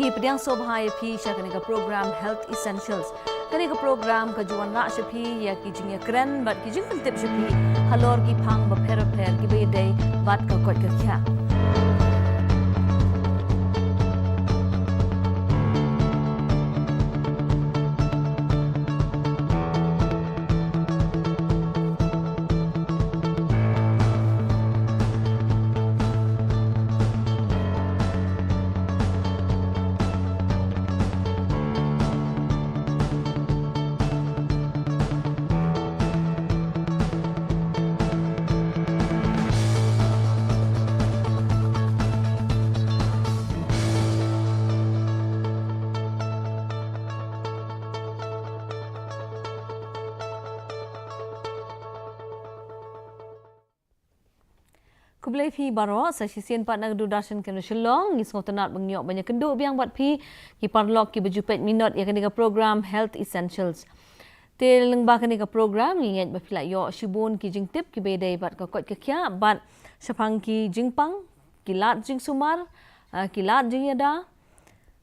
Ngi pediang sobhai phi sha kani ka program Health Essentials. Kani ka program ka juan na sha phi ya ki jing ya kren bat ki jing tip sha phi halor ki phang ba pher ki be dei bat ka kot ka kya. Kublai phi baro sa sisian pat nagdu darshan kena shelong ngis ngotenat bengyok banyak kenduk biang bat phi ki parlok ki bejupet minot ya kena program Health Essentials. Te lengba kena program nginget ba phila yo shibun ki jingtip ki bedai bat ka kot ka kya bat shapang ki jingpang ki lat jing sumar ki lat jing yada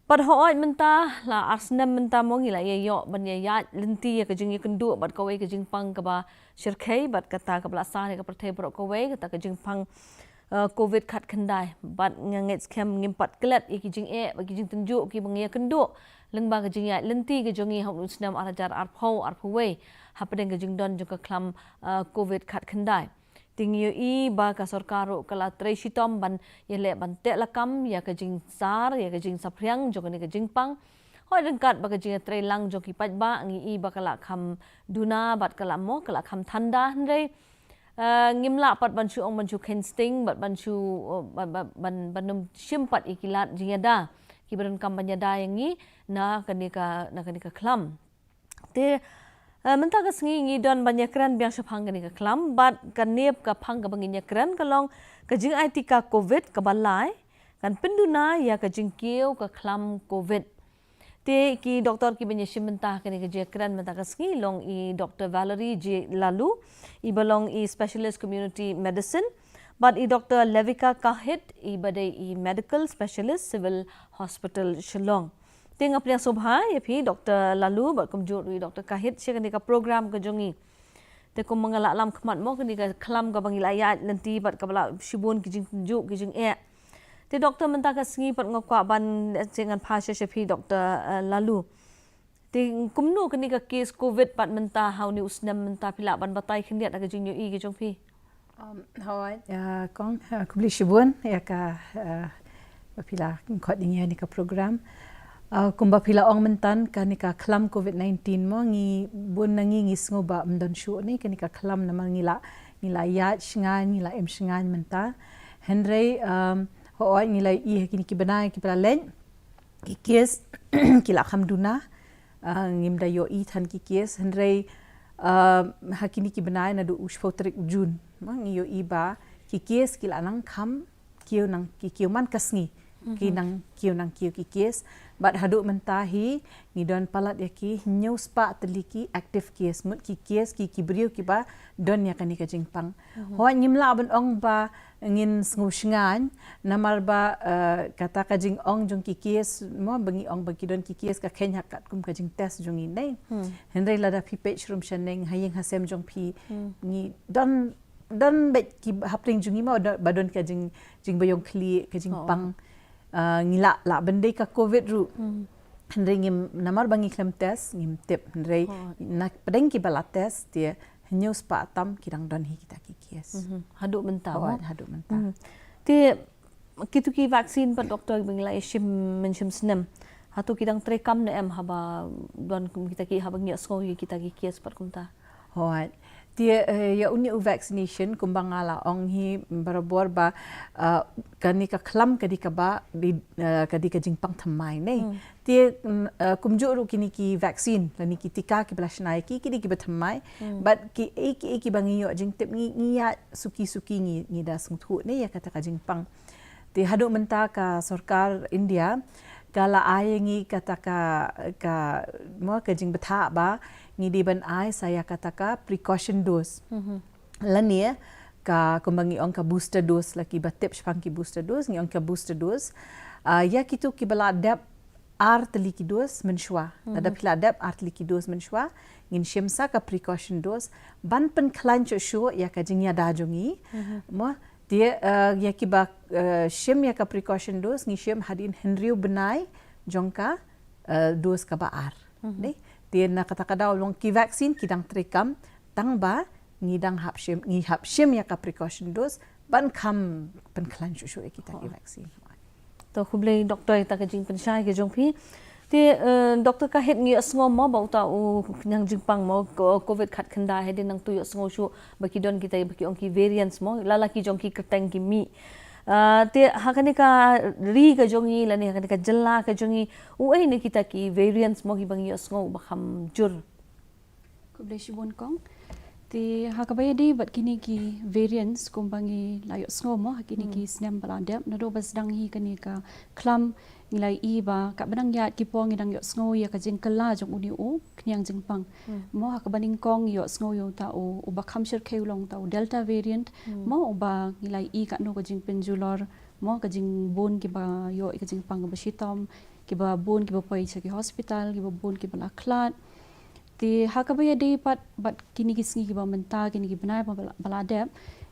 pat hooi mentah la arsnam mentah mo ngila ye yo ban ye ya lenti ya ka jing kenduk bat ka wei ka jingpang ka ba shirkai bat kata ka belasa ka perthai pro ka wei kata ka jingpang COVID khat khandai bat nganget scam ngimpat kelat iki jing bagi jing tunjuk ki bangia kenduk lengba ka jing ya lenti ka jongi hok usnam arajar arphau arphawei hapadeng ka jing don juga khlam COVID khat khandai tingyo i ba ka sarkaro kala trei shitom ban yele ban te lakam ya ka jing sar ya ka jing saphriang joka ni ka jing pang hoi rengkat ba ka jing trei lang joki pajba ngi i ba kala kham duna bat kala mo kala kham thanda ndrei ngimla pat banchu ong banchu kensting bat banchu banum shimpat ikilat jingada kibaran kampanyada yangi na kanika khlam te mentah ka sengi ngi don banyak kran biang shapang kanika khlam bat kanep ka phang ka banginya kran kalong ka jingai tika covid ka balai kan Pynduna ya ka Jingkiew ka khlam covid te ki doktor ki banya mentah kani ka kran mentah ka sengi long i Dr. Valerie J Lalu i balong i specialist community medicine but i Dr. Levika Kahit i badai i medical specialist civil hospital Shillong tengah pilihan sobha ya pi Dr. Lalu bat kumjur i Dr. Kahit sia kani ka program ka jongi te kum mengalak lam khmat mo kani ka khlam ka bangil ayat nanti bat ka bala shibun ki jing tunjuk ki jing te doktor mentah ka sengi pat ngokwa ban jangan phasha sia Dr. Lalu te kumnu kani ka case covid pat mentah hau ni usnam mentah pila ban batai khniat ka jing i ki jong pi hoi kong kubli shibun ya ka pila khot ni ka program kumba pila ong mentan kanika khlam covid-19 mo ngi bun nangi ngis ngoba mdon shu ni kanika khlam nama ngila ya shngan ngila shngan menta henry hooi ngila i kini ki banai ki pralen ki kes kila khamduna ngimda yo i than ki kes henry hakini ki banai na du ushpotrik jun ma ngi yo i ba ki kes kila nang kham kiu nang ki kiu man kasngi ki nang kiu ki kes bat haduk mentahi ngidon palat yaki news pa teliki active case mut ki case ki brio ki ba don ya kani ka jingpang ho ngimla ban ong ba ngin sngushngan namar ba kata ka jing ong jong ki case mo bangi ong bagi don ki case ka kenya kat kum ka jing test jong nei henry lada pi page room shaneng hayeng hasem jong pi ngi don bet ki hapling jungi mo badon ka jing bayong kli ka jingpang ngila la bendai ka covid ru hendai ngim namar bangi klem test ngim tip hendai nak pedeng ki bala test dia news pa tam kirang don hi kita ki kies haduk mentah haduk mentah te kitu ki vaksin pat doktor bingla shim menshim snem hatu kidang trekam ne em haba don kita ki haba ngi sko kita ki kies pat kunta hoi dia ya unya vaccination kumbang ala ong hi barabor ba kanika khlam kadika ba kadika jingpang thamai nei dia kumjuru kini ki vaccine lani ki tika ki blashnai ki ki bathamai but ki eki bangi yo jingtip ngi ya suki ngi da sungthu nei ya kata ka jingpang ti hadu menta ka sarkar India kala ayengi kata ka mo ka jing batha ba ngidi ban ai saya kata ka precaution dose lani ka kumbangi ong ka booster dose laki batip shpang ki booster dose ngi ong ka booster dose ya kitu ki bala dap arteliki dos menshua ada pila adap arteliki dos menshua ngin shimsa ka precaution dos ban pen klancho shu ya ka jingya da jongi mo dia ya ki ba shim ya ka precaution dos ngi shim hadin henriu benai jongka dos ka ba ar ne dia na kata kada long ki vaksin kidang trekam tang ba ngidang hap shim ya ka precaution dos ban kam pen klancho shu kita ki vaksin तो खुबले डॉक्टर तक जिंग पंचायत के जों भी ते डॉक्टर का head ngi asngom mo bauta u nyang jingpang mo covid khat khanda he din nang tu asngo shu baki don kita baki ong ki variants mo lala ki jong ki kerteng ki mi te hakane ka ri ka jongi lani hakane ka jalla ka jongi u ai ne kita ki variants mo ki bangi asngo bakham jur kuble shibon kong ti hakabaya di bat kini ki variants kumbangi layo sngo mo hakini ki snem baladep nado bas dang hi kani ka khlam ngilai i ba ka banang yat ki po ngidang yo sngo ya ka jing kala jong uni u knyang jing pang mo hakabaning kong yo sngo yo ta u ba khamshir kheulong ta u delta variant mo ba ngilai i ka no ka jing penjulor mo ka jing bon ki ba yo ka jing pang ba shitom ki ba bon ki ba pai sa ki hospital ki ba bon ki ba klat ti hakabaya di bat kini kisngi ki ba menta kini ki banai baladep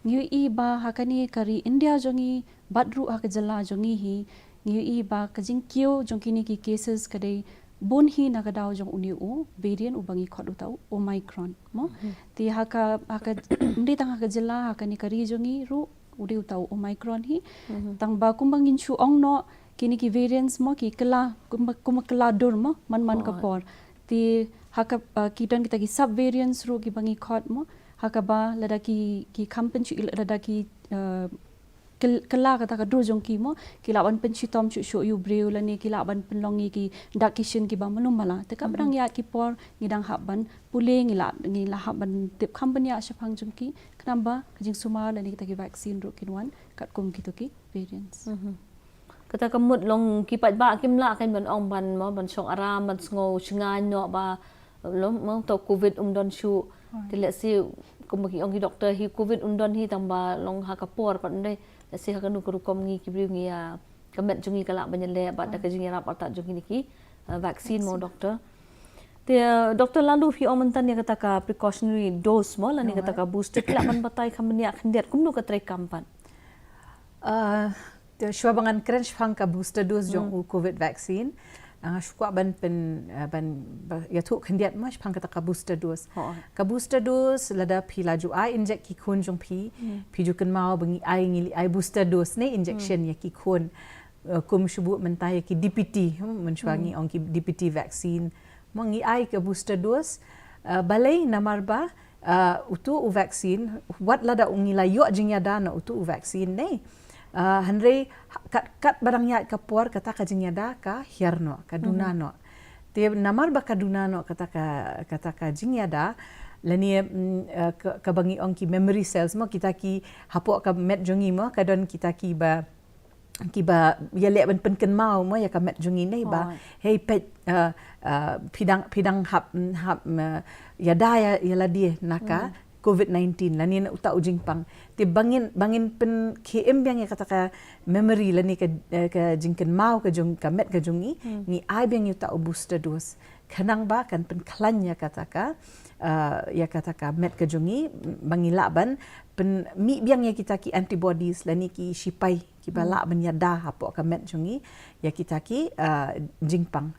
ngiu i ba hakani kari India jongi badru hakajala jongi hi ngiu i ba kajingkiew jong kini ki cases kadai bon hi nagadao jong uni u variant ubangi khodu tau omicron mo ti haka ndi tang hakajala hakani kari jongi ru udi tau omicron hi tang ba kumbangin chu ong no kini ki variants mo ki kala kumakala dur mo man kapor ti haka kidan kita ki sub variants ro ki bangi khot mo haka ba lada ki kampen chu lada ki kala kata ka drojong ki mo ki laban pen chi tom chu shu yu breu lani ki laban pen longi ki dakishin ki ba manum mala te ka brang yat ki por ngidang haban pule ngila haban tip company a shapang jong ki knamba jing suma lani kita ki vaccine ro kinwan kat kum ki to ki variants kata kamut long kipat ba kimla kan ban ong ban mo ban song aram ban sngo chingan no ba lo to covid don shu tile si kumaki ong ki doctor hi covid don hi tamba long ha kapor pan dei si ha kanu kru kom ngi kibriu ngi ya kamet jungi kala banyale ba da ka jingi rap ata jungi niki vaccine mo doctor te doctor lalu fi omantan ya kata ka precautionary dose mo lani kata ka booster kila ban batai khamni akhndiat kumno ka trai kampan te shwabangan crunch phang ka booster dose jong u covid vaccine shukwa ban ya thu khandiat mas phang ka booster dose ka booster dose lada phila ju ai inject ki khun jong phi ju kan mau bangi ai ngili ai booster dose ne injection ya ki khun kum shubu mentai ki DPT menshwangi ong ki DPT vaccine mangi ai ka booster dose balai namarba utu u vaccine wat lada ungila yo jingya dana utu u vaccine ne Henry kat barang yat kapor kata ka jingyada ka hierno ka dunano te namar ba ka dunano kata ka jingyada lani ka bangi ong ki memory cells mo kita ki hapo ka met jongi mo kadon kita ki ba yale ban penken mau mo ya ka met jongi nei ba hey pet pidang hap ya daya ya ladie naka COVID-19 lani na uta ujing pang ti bangin pen KM yang kata ka memory lani ka jingken mau ka jong ka met ka jongi ni ai bang uta booster dose kanang ba kan pen klan ya kata ka met ka jongi bangi laban pen mi biang ya kita ki antibodies lani ki shipai ki bala ban ya da hapo ka met jongi ya kita ki jingpang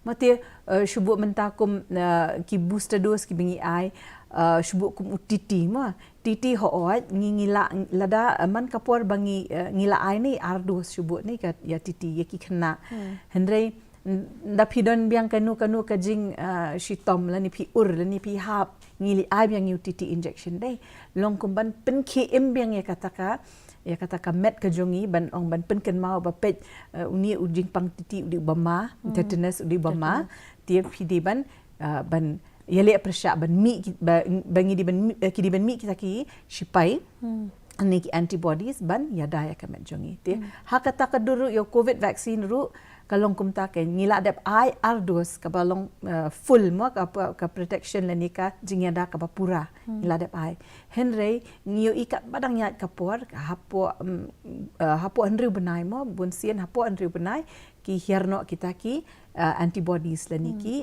mati shubu mentakum ki booster dose ki bingi ai shubu kum titi ma titi ho ot ngila lada man kapor bangi ngila ai ni ardu shubu ni ka ya titi ya ki khna hendrei da pidon biang kanu ka jing shitom lani pi ur lani pi hap ngili ai biang yu titi injection dei long kum ban pen km biang ya kata met ka jongi ban ong ban pen ken mau ba pet uni ujing pang titi udi bama tetanus udi bama tiap pidi ban yale presya ban mi bangi di ban mi kita ki shipai ani ki antibodies ban yada ya ka met jongi te hakata ka duru yo covid vaccine ru kalong kumta ke ngila dep ai ardos ka balong full mo ka protection le nika jingyada ka pura ngila dep ai henry ngiyo ikat badang nyat kapor hapo andri benai mo bunsien hapo andri benai ki hierno kita ki antibodies le niki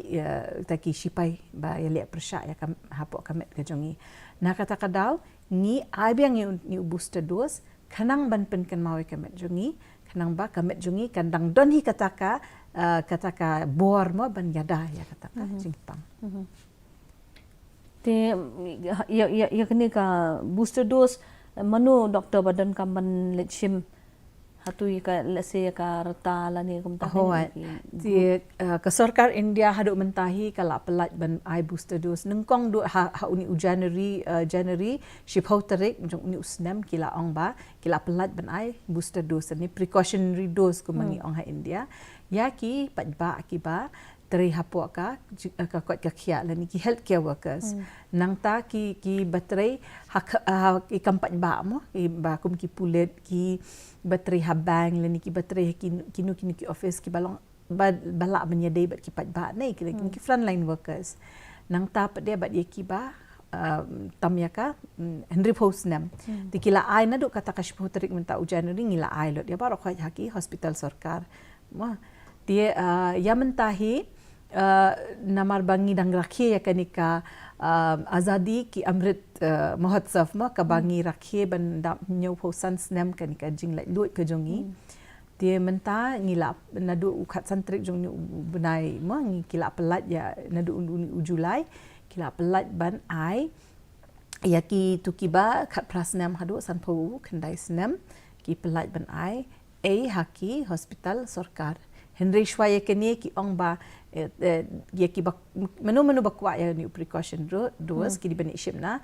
taki shipai ba yele persya ya kam hapo kamet ke jongi na kata kadau ni ai biang ni booster dose kanang ban pen kan mawi kamet jongi kanang ba kamet jongi kandang don hi kataka bor mo ban yada ya kataka jingpang te ya kini ka booster dose manu doktor badan kaman lechim hatui ka lese ka rata la ni kum ta ti ka sarkar India haduk mentahi kala pelat ban ai booster dose nengkong du ha uni January shipau tarik jong uni usnam kila ong ba kila pelat ban ai booster dose ni precautionary dose ko mangi ong ha India ya ki patba akiba teri hapo ka kot ka khia la ni ki healthcare workers nang ta ki bateri ki kampat ba mo ki ba kum ki pulet ki bateri ha bank la ni ki bateri kinu ki office ki balong balak menyedai bat ki patba nei ki frontline workers nang ta pat dia bat ye ki ba tam ya ka Henry Post nam tikila ai na duk kata ka shpo tarik menta ujan ring ila ai lot dia baro khaj haki hospital sarkar ma dia ya mentahi namar bangi dang rakhe ya kanika azadi ki amrit mahotsav ma ka bangi rakhe ban da nyau phosan snam kanika jinglai luit ke jongi dia menta ngila nadu ukhat santrik jong ni benai ma ngi kila pelat ya nadu ujulai kila pelat ban ai ya ki tukiba khat prasnam hadu sanpau khandai snam ki pelat ban ai haki hospital sarkar Henry Shwaya kene ki ong ba ya ki menu bakwa ya ni precaution dose ki dibani shipna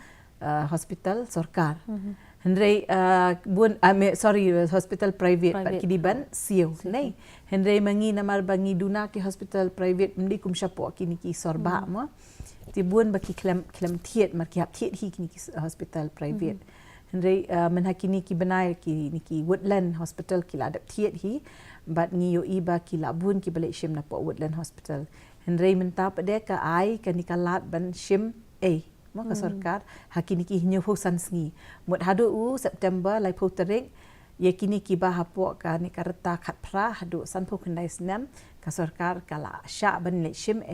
hospital sarkar Henry hospital private but ki diban siu nei Henry mangi namar bangi duna ki hospital private mdi kum shapo ki ni ki sorba mo ti bun baki Khlam thiet mar ki hap thiet hi ki hospital private Henry menhakini ki benai ki ni ki Woodland hospital ki ladap thiet hi but ngiyo iba ki labun ki balik shim na po Woodland hospital Henry menta pade ka ai ka nikalat ban shim mo ka sarkar hakini ki hinyo hosan sngi mut hadu September lai po tarik ye kini ki ba hapo ka ni karta khat phra hadu sanpho khandai snam ka sarkar kala sha ban le shim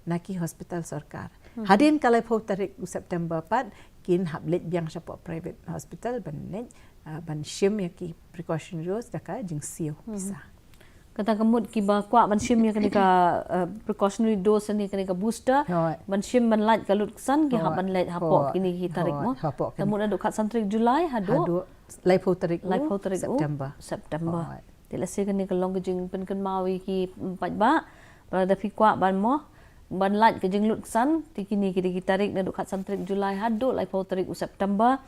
naki hospital sarkar hadin kalai po tarik September pat kin hablet biang shapo private hospital ban shim ya ki precaution dose daka Jingkiew bisa kata kamut ki ba kwa ban shim ya kanika precautionary dose ni kanika booster ban shim ban light kalut san ki ha ban light hapo kini ki tarik mo kamut adu khat santrik Julai hadu lai po tarik September tila se kanika long jing pen kan mawi ki pat ba pada fi kwa ban mo ban light ke jing lut san ti kini ki tarik adu khat santrik Julai hadu lai po tarik September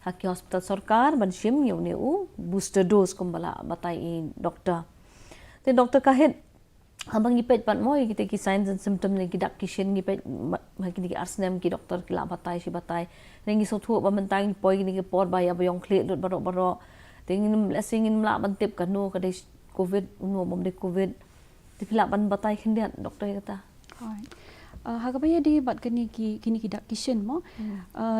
haki hospital sarkar ban shim yo ne booster dose kumbala batai doktor te doktor kahit abang gipet pat mo kita ki signs and symptoms ni kidak kishin gipet haki ki arsnam ki doktor ki la batai shi batai nengi so thu ba mentang poi ni ki por ba ya bayong khle lut baro tingin lesingin la ban tip kanu ka de covid no bom de covid ti la ban batai khindian doktor kata Hakabaya di bat kini ki dak kishen mo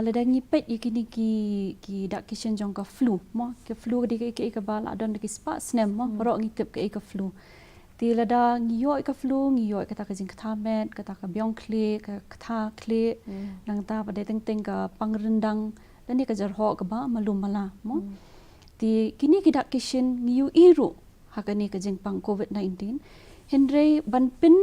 ladangi pet kini ki dak kishen jong ka flu mo ke flu di ke bala don ki spa snem mo ro ngitip ke flu ti lada ngiyo ka flu ngiyo kata ka jing khamet kata ka byong kle ka kha kle nang ta pada teng ka pangrendang dan ni ka jar ho ka ba malum mala mo ti kini ki dak kishen ngiyo iru hakani ka jing pang covid-19 Henry ban pin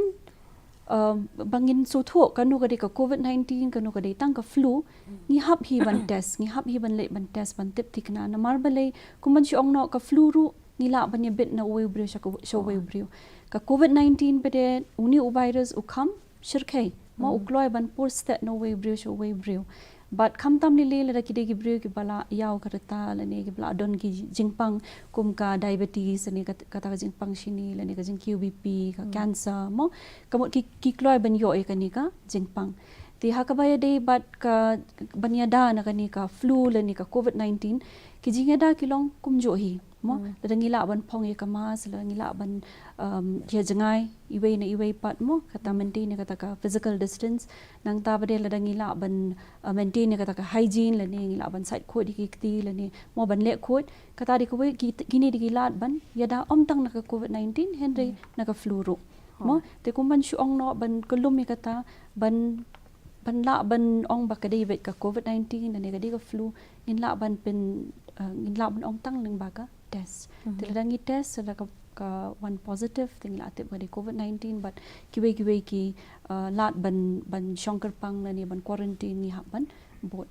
bangin so tho kanu ka ka covid-19 kanu ka tang ka flu ngi hap hi ban test ngi hap hi ban le ban test ban tip tikna na marbale kuman si ong no ka flu ru ngi la ban bit na we brio sha we brio ka covid-19 bede uni u virus u kham shirkai ma u kloi ban por stat no we brio sha we brio but kham tam ni le la ki de ki brio ki bala yaw ka ta la ne ki bla don ki jingpang kum ka diabetes ni ka ta jingpang shini la ne ka Jingkiew bp ka cancer mo kamot ki kloi ban yo ka ni ka jingpang ti hakabaya de but ka banyada na ka ni ka flu la ni ka covid-19 ki jingada ki long kum jo hi mo ladang ila ban phong ye kamas ladang ila ban dia Jingai iwe pat mo kata maintain ni kata ka physical distance nang ta bade ladang ila ban maintain ni kata ka hygiene lani ila ban side code dikiti lani mo ban le code kata di ko gini dikilat ban yada tang naka COVID-19 henry naka flu ro mo te kumban syong no ban kulum ni kata ban la ban ong bakade vet ka COVID-19 dan negadi ka flu in la ban pen in la ban ong tang ling baka test tiladangi test sada ka one positive ting la tip kadi COVID-19 but kiwe ki lat ban shongker pang ni ban quarantine ni haban bot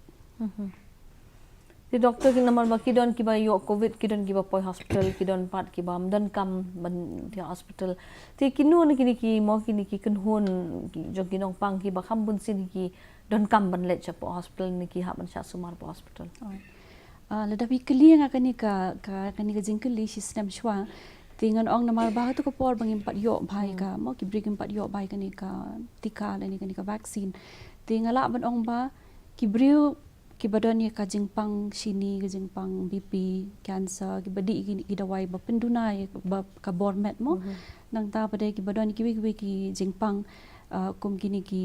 Di doktor ki namar baki don ki ba yo covid ki don ki ba poi hospital ki don pat ki ba dan kam ban di hospital ti kinu ni ki mo ki kun hun ki jo ki nong pang ki ba kham bun sin ki don kam ban le chapo hospital ni ki ha ban sha sumar po hospital lada bi kli nga kani ka jingkeli system shwa tingan ong namar ba tu ko por bangim pat yo bhai ka mo ki brigim pat yo bhai kani ka tika lani kani ka vaccine tingala ban ong ba ki briu ki badan ye ka jingpang sini ka jingpang BP cancer ki badi ki dawai ba Pynduna ye ba ka bormet mo nang ta pade ki badan ki jingpang kum kini ki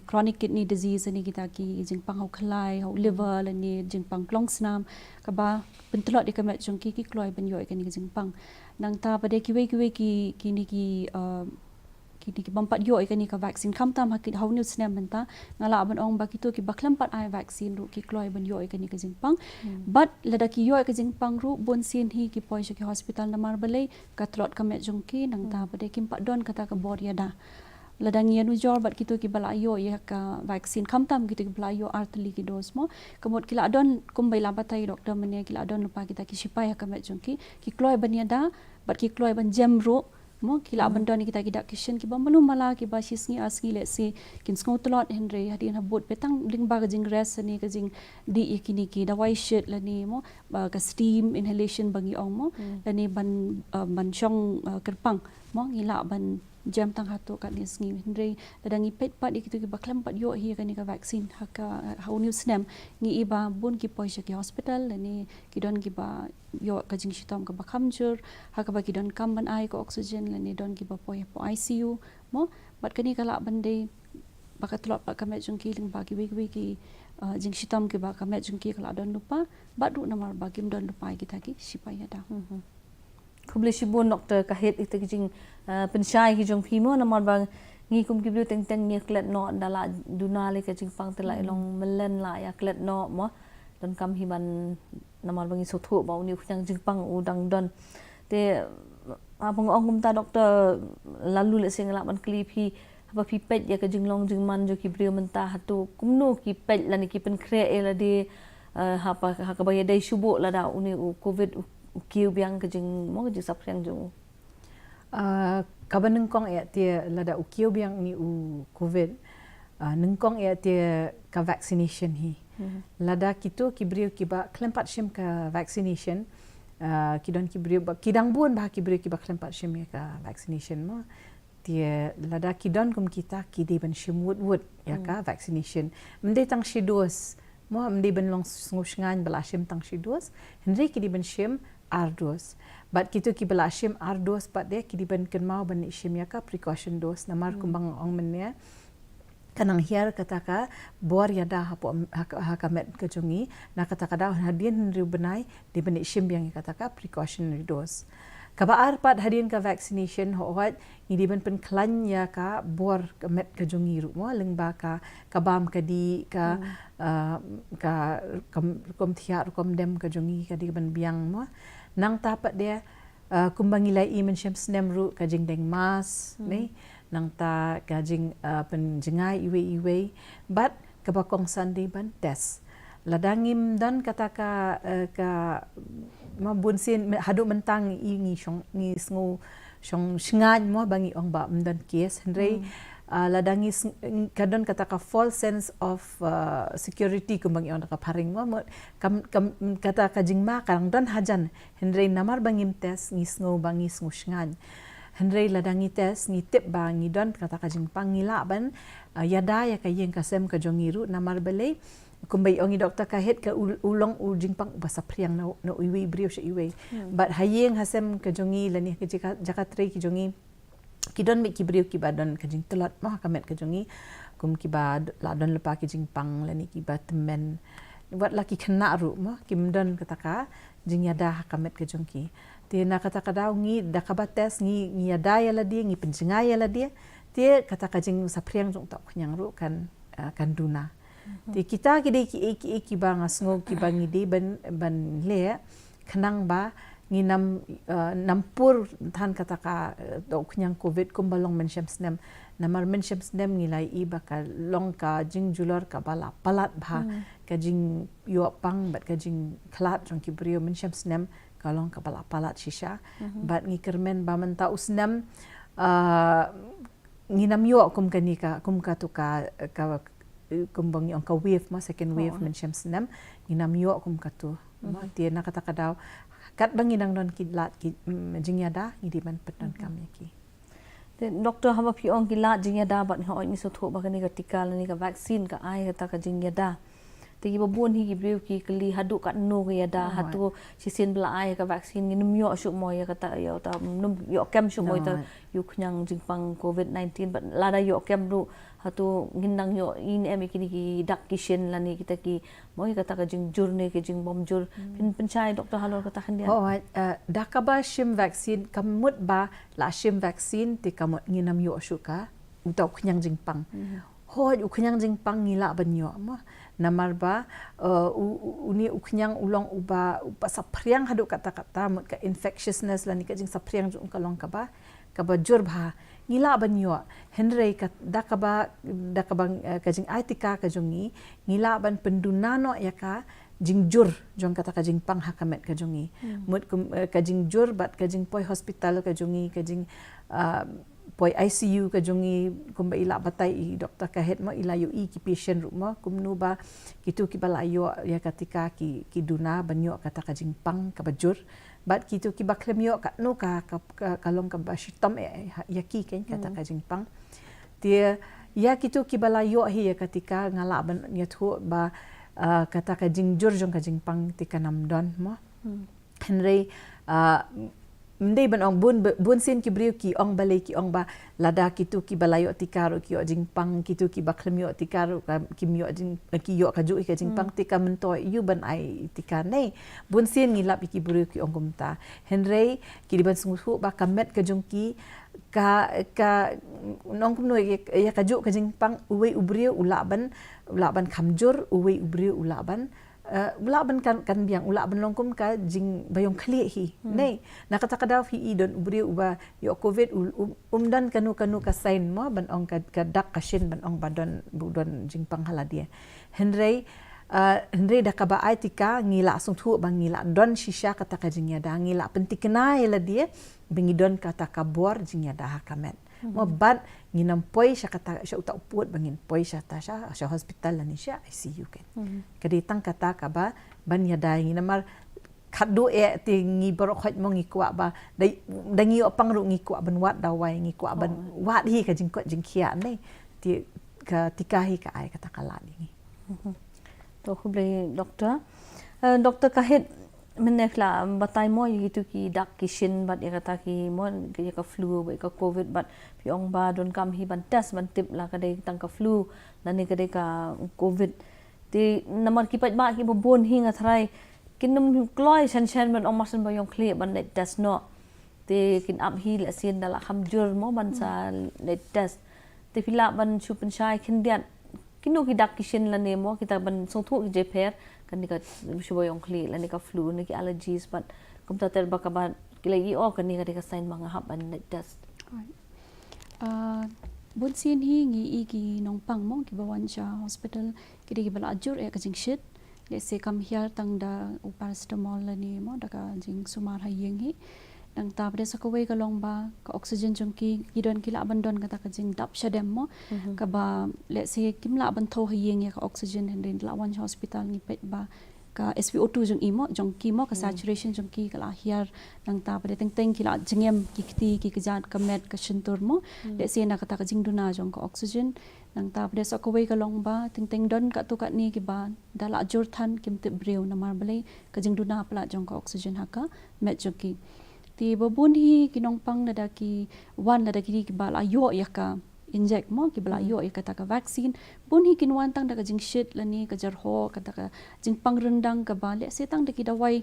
chronic kidney disease ni kita ki jingpang hau khlai hau liver lani jingpang klongsnam ka ba pentelot di kamet jongki ki kloi ban yo kani ki jingpang nang ta pade ki kini ki bampat yo ikani ka vaccine kam tam hakit hau new snam benta ngala ban ong ba kitu ki baklam pat ai vaccine ru ki kloi ban yo ikani ka jingpang but lada ki yo ka jingpang ru bon sin hi ki poi ki hospital namar balai ka trot ka met jongki nang ta pade kim pat don kata ka bor ya da ladang ya nu jor bat kitu ki bala yo ya ka vaccine kam tam kitu ki bala yo artli ki dos mo kamot kila don kumbai la batai doktor menia kila don lupa kita ki sipai ka met jongki ki kloi ban ya da bat ki kloi ban jam ru mo kila bandon kita kidak kishen ki bambalum mala ki ba shisngi asngi le si kin sngotlot henry hadin habut petang ling ba jing res ni ka jing di ikini ki dawai shit lani mo ka steam inhalation bangi ong mo lani ban shong kerpang mo ngila ban jam tang hatu kat ni sngi henry dadangi pet pat ikitu ki baklam pat yo hi kani ka vaccine haka hau new snam ngi iba bun ki poisha ki hospital lani ki don ki ba yo ka jing shitom ka bakamjur haka ba ki don kam ban ai ko oxygen lani don ki ba poi po ICU mo bat kani kala bande bakatlot pa kamet jungki ling ba ki ki jing shitom ki ba kamet jungki kala don lupa bat ru namar ba kim don lupa kita ki sipai ada Kubli shibun doktor kahit ita kijing pensyai kijong pimo namar bang ngi kum kiblu teng ngi klet no dala dunali kijing pang tela ilong melen la ya klet no mo don kam hiban namar bang isothu ba uni khang jing pang udang don te apang ong kum ta doktor lalu le sing la man klip hi apa pi pet ya kijing long jing man jo kibri menta hatu kumno ki pet la ni ki pen kre la di hapa hakabaya dai shubo la da uni covid kiu biang kejing mo kejing sapriang jung Kaba nengkong ya tia lada ukiu biang ni covid nengkong ya tia ka vaccination hi lada kitu kibriu kiba klempat shim ka vaccination kidon kibriu kidang buan bah kibriu kiba klempat shim ya ka vaccination mo tia lada kidon kum kita kidi ban shim wood ya ka vaccination mende tang shidos mo mende ban long ngusngan bala shim tang shidos henry kidi ban shim ardos but kitu ki bala shim ardos pat dia ki diban ken mau ban shim ya ka precaution dose namar kumbang ong menya kanang hiar kataka bor ya da hakamet kejungi na kataka da hadien riu benai di ban shim yang kataka precautionary dose kaba arpat hadien ka vaccination hoat ni diban pen klan ya ka bor kamet kejungi ru mo lengba ka kabam kadi ka kom thiar kom dem kejungi kadi ban biang mo nang tapat dia kumbangilai imen syam snem ru kajing deng mas ni nang ta kajing pen Jingai iwe but kabakong sandi ban test ladangim dan kataka ka mabunsin hadu mentang ngi sngu shong shngan mo bangi ong ba mdan case henry ladangi kadon kataka false sense of security kumbangi on kaparing mo kata kajing ma karang don hajan henry namar bangim test ngisngo bangi sngan henry ladangi test ni tip bangi don kata kajing pangila ban yada ya kayeng kasem kajongiru namar belay kumbai ongi doktor kahit ke ulong u jingpang basa priang na uiwi brio sha iwi but hayeng hasem ke jongi lani ke jakatre ki jongi kidon me ki brio ki badon ke jing telat mah kamet ke jongi kum ki bad ladon lepa ki jingpang lani ki batmen buat laki kena ru mah kimdon kataka jing yada kamet ke jongki tina kata kadau ngi dakabates ngi yada yala dia ngi penjengai yala dia tie kata kajing sapriang jong tak nyang ru kan Pynduna ti kita kide ki bang asngo ki bangi di ban le kenang ba ngi nampur than kata ka dok nyang covid kumbalong mensyam snem namar mensyam snem ngi lai i bakal long ka jing julor ka bala palat ba ka jing yo pang bat ka jing klat jong ki brio mensyam snem kalong ka bala palat shisha bat ngi kermen ba menta usnem nginam yo kum kanika kum ka tu ka kumbang yung ka wave ma second wave mensyam senam nginam yo kum ka tu ma ti na kata kadau kat banginang don kidlat ki jingyada ngidi ban petan kami ki doktor haba pi ong kilat jingyada bat ha ni so tho ba kani ka tika ni ka vaccine ka ai kata ka jingyada ti babun hi gibriu ki kali hadu kat no ya da hatu sisin bla ai ka vaccine ni num yo shu mo ya kata yo ta num yo kem shu mo ta yu khnyang jingpang covid 19 but lada yo kem ru hatu ginang yo in em ki ki dak kishen lani kita ki mo kata ka jing jurne ki jing bom jur penchai doktor halor kata khan dia dakaba shim vaccine kamut ba la shim vaccine ti kamut nginam yo shu ka utau khnyang jingpang hoj uknyang jingpang ngila banyo ma namar ba uni uknyang ulong uba sapriang hadu kata-kata mut ka infectiousness lani ka jing sapriang jung kalong ka ba jur ba ngila banyo henry ka dakaba ka jing Tika ka jungi ngila ban Pynduna no ya ka jing jur jong kata ka jing pang hakamet ka jungi mut ka jing jur bat ka jing poi hospital ka jungi ka jing poi ICU ka jungi kumba ila batai i doktor ka het ma ila yo i ki patient rumah kumnu ba kitu ki bala yo ya ketika ki duna banyo kata ka jing pang ka bajur bat kitu ki ba Khlam yo ka no ka kalong ka ba shitam ya ki ken kata ka jing pang dia ya kitu ki bala yo hi ya ketika ngala ban ya thu ba kata ka jing jur jong ka jing pang tika namdon mo henry mendai ban ong bun sin ki brio ki ong balai ki ong ba lada kitu ki balayo tikaro ki jing pang kitu ki ba Khlam yo tikaro ka kim yo jing ki yo ka ju ka jing pang tika mento yu ban ai tika nei bun sin ngilap ki brio ki ong kumta henry ki di ban sungu ba kamet ka jung ki ka nong kum no ya ka ju ka jing pang uwe ubrio ulaban khamjur uwe ubrio ulaban ulaban kan biang ulaban longkum ka jing bayong khli hi nei nakata kadaw hi idon ubri uba yo covid umdan kanu ka sign mo ban ong ka dak kashin ban ong badon budon jing panghala dia henry da ka ba Tika ngila sung thu bang ngila don shisha kata ka jing ya da ngila pentikna ila dia bengidon kata ka bor jing ya da kamet mo bat nginam poi sya kata sya uta uput bangin poi sya ta sya hospital lani sya ICU ken kaditang kata ka ba ban ya dai nginamar khadu ti ngi boro khoj mo ngi kwa ba dai ngi opang ru ngi kwa ban wat dawai ngi kwa ban wat hi ka jing ko jingkia nei ti ka tika hi ka ai kata kala ni to khuble doktor kahet menekla batai mo gitu ki dak kishin bat ya kata ki mo ya ka flu ba ka covid bat piong ba don kam hi ban test ban tip la ka dei tang ka flu dan ni ka dei ka covid ti namar ki pat ba ki bon hi nga thrai kinum kloi shan ban ong masan ba yong kle ban net test no ti kin up hi la sin dala khamjur mo ban sa net test ti pila ban chu pen shai kin diat kinu ki dak kishin la ne mo kita ban song thu je pher kan ni ka shubo yong kli la ni ka flu ni ki allergies but kum ta ter ba ka ba kilagi o kan ni ka sign mga hap an test bun sin hi ngi i ki nong pang mo ki bawan cha hospital ki de bala ajur e ka jing shit le se kam hiar tang da paracetamol la ni mo da ka jing sumar ha yeng hi nang ta bre sa ka wei ka long ba ka oxygen jong ki idon ki la ban don ka ta ka jing dap sha dem mo ka ba le se kim la ban tho ha yeng ya ka oxygen hen rin la wan hospital ni pet ba ka SpO2 jong imo jong kimo ka saturation jong ki kala hiar nang ta pada teng kila jengem ki kti ki kejat ka met ka shentur mo le se na kata ka jingduna jong ka oxygen nang ta pada so ka wei ka long ba teng don ka tu ka ni ki ba dala jor than kim te breu na mar bale ka jingduna pala jong ka oxygen ha ka met jong ki ti babun hi kinong pang na da ki wan na da ki ba la yo ya ka inject mo ki bala yo kata ka vaccine bun hi kinwan tang daga jing shit lani ka jar ho kata ka jing pang rendang ka ba le se tang da ki dawai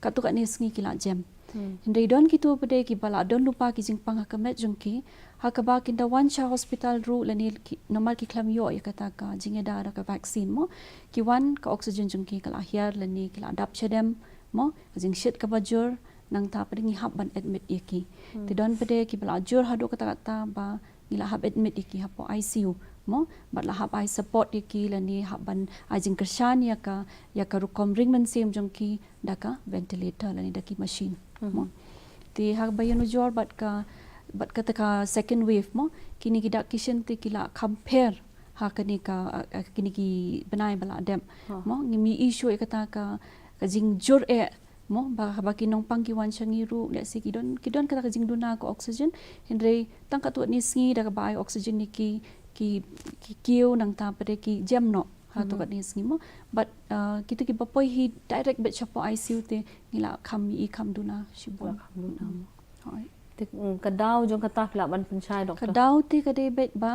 ka tu ka ni sngi ki la jam hindai don ki tu pade ki bala don lupa ki jing pang ha ka met jung ki ha ka ba ki da wan cha hospital ru lani normal ki khlam yo kata ka jing da ka vaccine mo ki wan ka oxygen jung ki kala hiar lani ki la dap chedem mo jing shit ka ba jur nang ta pade ngi hab ban admit yaki ti don pade ki bala jur hadu kata ba nila hab admit iki hapo ICU mo bat la hab I support iki lani haban ajing kershan ya ka rukom ring men sem jong ki daka ventilator lani daki machine mo ti hak bayan ujor bat ka taka second wave mo kini ki dak kishen ti kila compare ha kini ki benai bala dem mo ngimi issue kata ka jing jur mo ba kinong pangkiwan shangiru le si kidon kata ka jingduna ko oxygen hindre tang ka tu ni sngi da ka ba oxygen ni ki kiu nang ta pare ki jam no ha to ka ni sngi mo but kitu ki bapoi hi direct bet chapo ICU te ngila kham duna shibon hoi te kadau jong kata pila ban penchai doktor kadau te ka de bet ba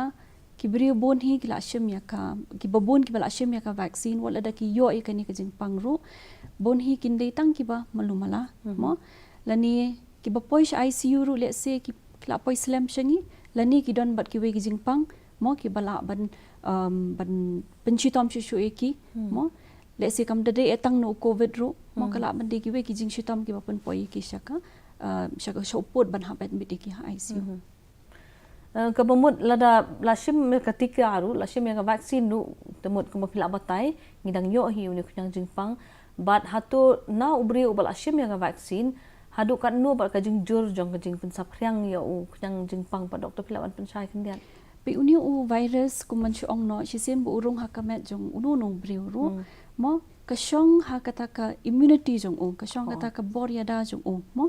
ki brio bon hi ki la shem ya ka ki babon ki bala shem ya ka vaccine wala da ki yo ka ni ka jing pangru bon hi kin dei tang ki ba malumala mo lani ki ba poi ICU ru le se ki la poi slam shangi lani ki don bat ki we ki jing pang mo ki bala ban penchitom shu ki mo le se kam de etang no covid ru mo kala ban de ki we ki jing shitom ki ba pon poi ki shaka shopot ban ha bet mit ki ICU kabamut lada lashim ka tika aru lashim ka vaccine nu temut kuma pila batai ngidang yo hi uni kunyang jingpang bat hatu na ubri ubal lashim ka vaccine hadu kan nu ba ka jingjur jong ka jing pensap khriang yo u kunyang jingpang pa doktor pila ban penchai kendian pe uni u virus kuman chu ong no shisem bu urung hakamet jong unu no bri uru mo ka shong ha kata ka immunity jong u ka shong kata ka bor ya da jong u mo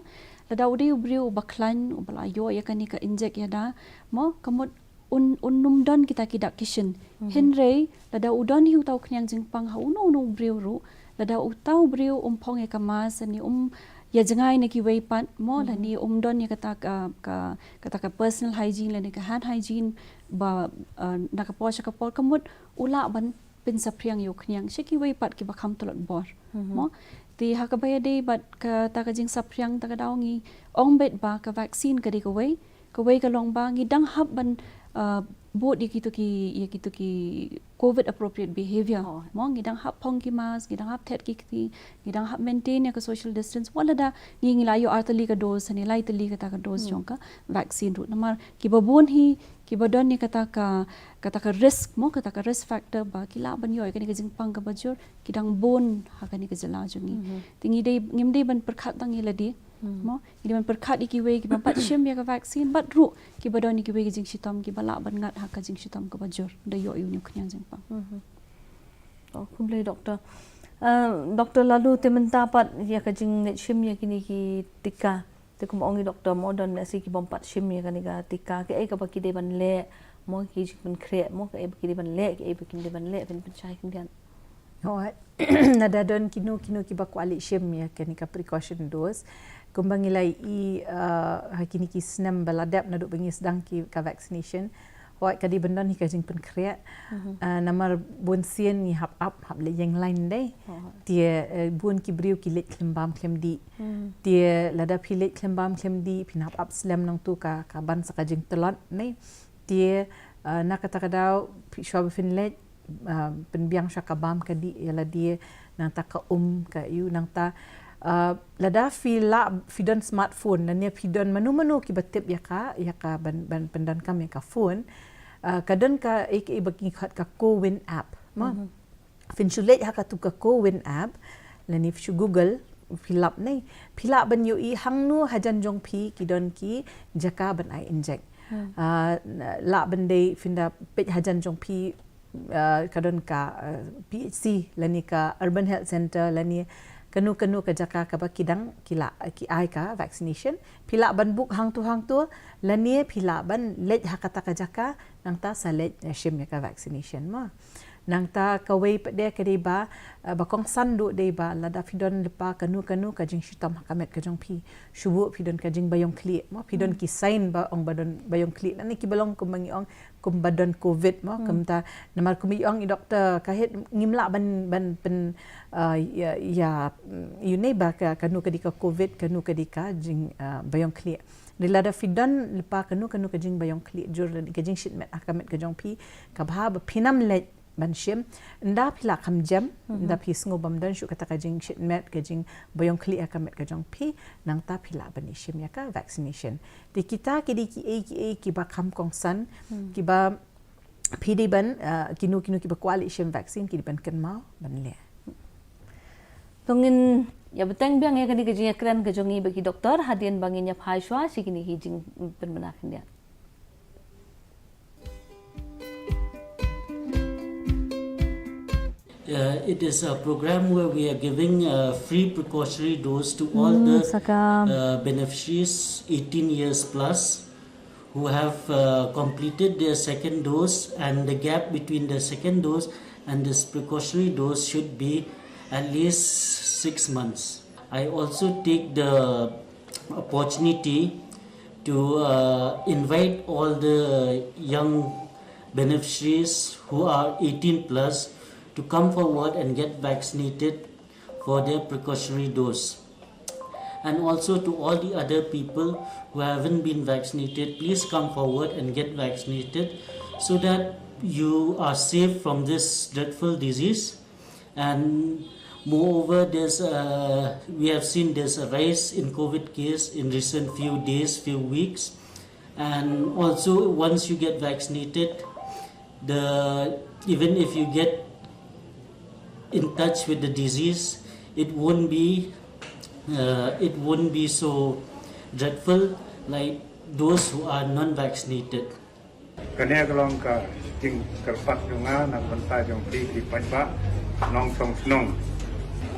lada udi ubri u baklan u bala yo ya kani ka inject ya da mo kamot unnum don kita kidak kishin henrei lada udon hiu tau knyang jingpang ha unu no bri uru lada u tau bri u umpong e kamas ani ya jangai ne ki wei pat mo la ni don ya kata ka personal hygiene la ni ka hand hygiene ba na ka posha ka por kamut ula ban pin sapriang yo khnyang sheki wei pat ki ba kham tolot bor mo ti ha ka baya de bat ka ta ka jing sapriang ta ka dawngi ong bet ba ka vaccine ka de ka wei ka long ba ngi dang hab ban bod di kitu ki covid appropriate behavior mo ngi dang hab pong ki mas ngi dang hab thet ki ngi dang hab maintain ya ka social distance wala da ngi la yo artali ka dose ni lai tali ka ta ka dose jong ka vaccine ru namar ki babon hi ki badon ni kata ka risk mo kata ka risk factor ba kila ban yo ka ni ka jingpang ka bajur ki dang bon ha ka ni ka jala jongi tingi dei ngim dei ban perkhat tangi ladi mo ki ban perkhat iki we ki ban pat shim ya ka vaccine bat ru ki badon ni ki we ki jing shitam ki bala ban ngat ha ka jing shitam ka bajur da yo yu ni khnyang jingpang oh kumlei doktor doktor lalu tementa pat ya ka jing net shim ya kini ki tika te kum ongi doktor modern nasi ki bompat shim ya kani ka tika ke ai ka baki de ban le mo ki jing ban kre mo ka ai baki de ban le ke ai baki de ban le pen penchai kendian oh nada don kinu ki ba kwali shim ya kani ka precaution dose kumbang ilai hakini ki snam baladap na duk bengis dang ki ka vaccination hoi kadi bendon hi ka jing pen kre namar bon sien ni hap le yang lain dai dia bun ki briu ki let klembam klemdi dia lada pilet klembam klemdi pinap up slam nang tu ka ban saka jing telot nei dia nak kata kadau shop finlet penbiang syakabam kadi yala dia nang ta ka ka yu nang ta lada fidon smartphone dan ya fidon manu ki batip ya ka ban pendan kam ya ka phone kadon ka ek bagi khat ka co-win app ma finsulet ha ka tu ka co-win app lani fi google filap nei phila ban yu i hangnu hajan jong phi kidon ki jaka ban I inject la ban dei finda pej hajan jong phi kadon ka PHC lani ka Urban Health Center lani kanu ke jaka ka ba kidang kila ki ai ka vaccination pila ban buk hang tu lani pila ban lej hakata ka jaka nang ta sa lej shim ka vaccination ma nang ta ka wei pede ke deba bakong sandu deba lada fidon lepa kanu ka jing shitam hakamet ka jong pi shubu fidon ka jing bayong kli ma fidon ki sign ba ong badon bayong kli nani ki balong kumangi ong kum badon covid ma kumta namar kumi ong i doktor kahit ngimla ban pen ya you ne ba ka kanu ka dika covid kanu ka dika jing bayong kli lada fidon lepa kanu ka jing bayong kli jur ka jing shitmet hakamet ka jong pi ka bha pinam le banshim nda pila kam jam nda pi sngo bam dan shu kata kajing shitmet kajing boyong kli akamet kajong pi nang ta pila banishim ya ka vaccination di kita ki ki ba kam kong san ki ba pd ban kinu ki ba kwali shim vaccine ki ban kan mau ban le tongin ya beteng biang ya kani kajing kran kajong i bagi doktor hadian bangin ya phaishwa sikini hijing penmenakan dia. It is a program where we are giving a free precautionary dose to all the beneficiaries 18 years plus who have completed their second dose, and the gap between the second dose and this precautionary dose should be at least 6 months. I also take the opportunity to invite all the young beneficiaries who are 18 plus to come forward and get vaccinated for their precautionary dose. And also to all the other people who haven't been vaccinated, please come forward and get vaccinated so that you are safe from this dreadful disease. And moreover, we have seen there's a rise in COVID case in recent few days, few weeks. And also once you get vaccinated, even if you get in touch with the disease, it won't be so dreadful like those who are non-vaccinated. Kanya kalong ka jing kerpat dunga nang banta jong pi di pajba nong song snong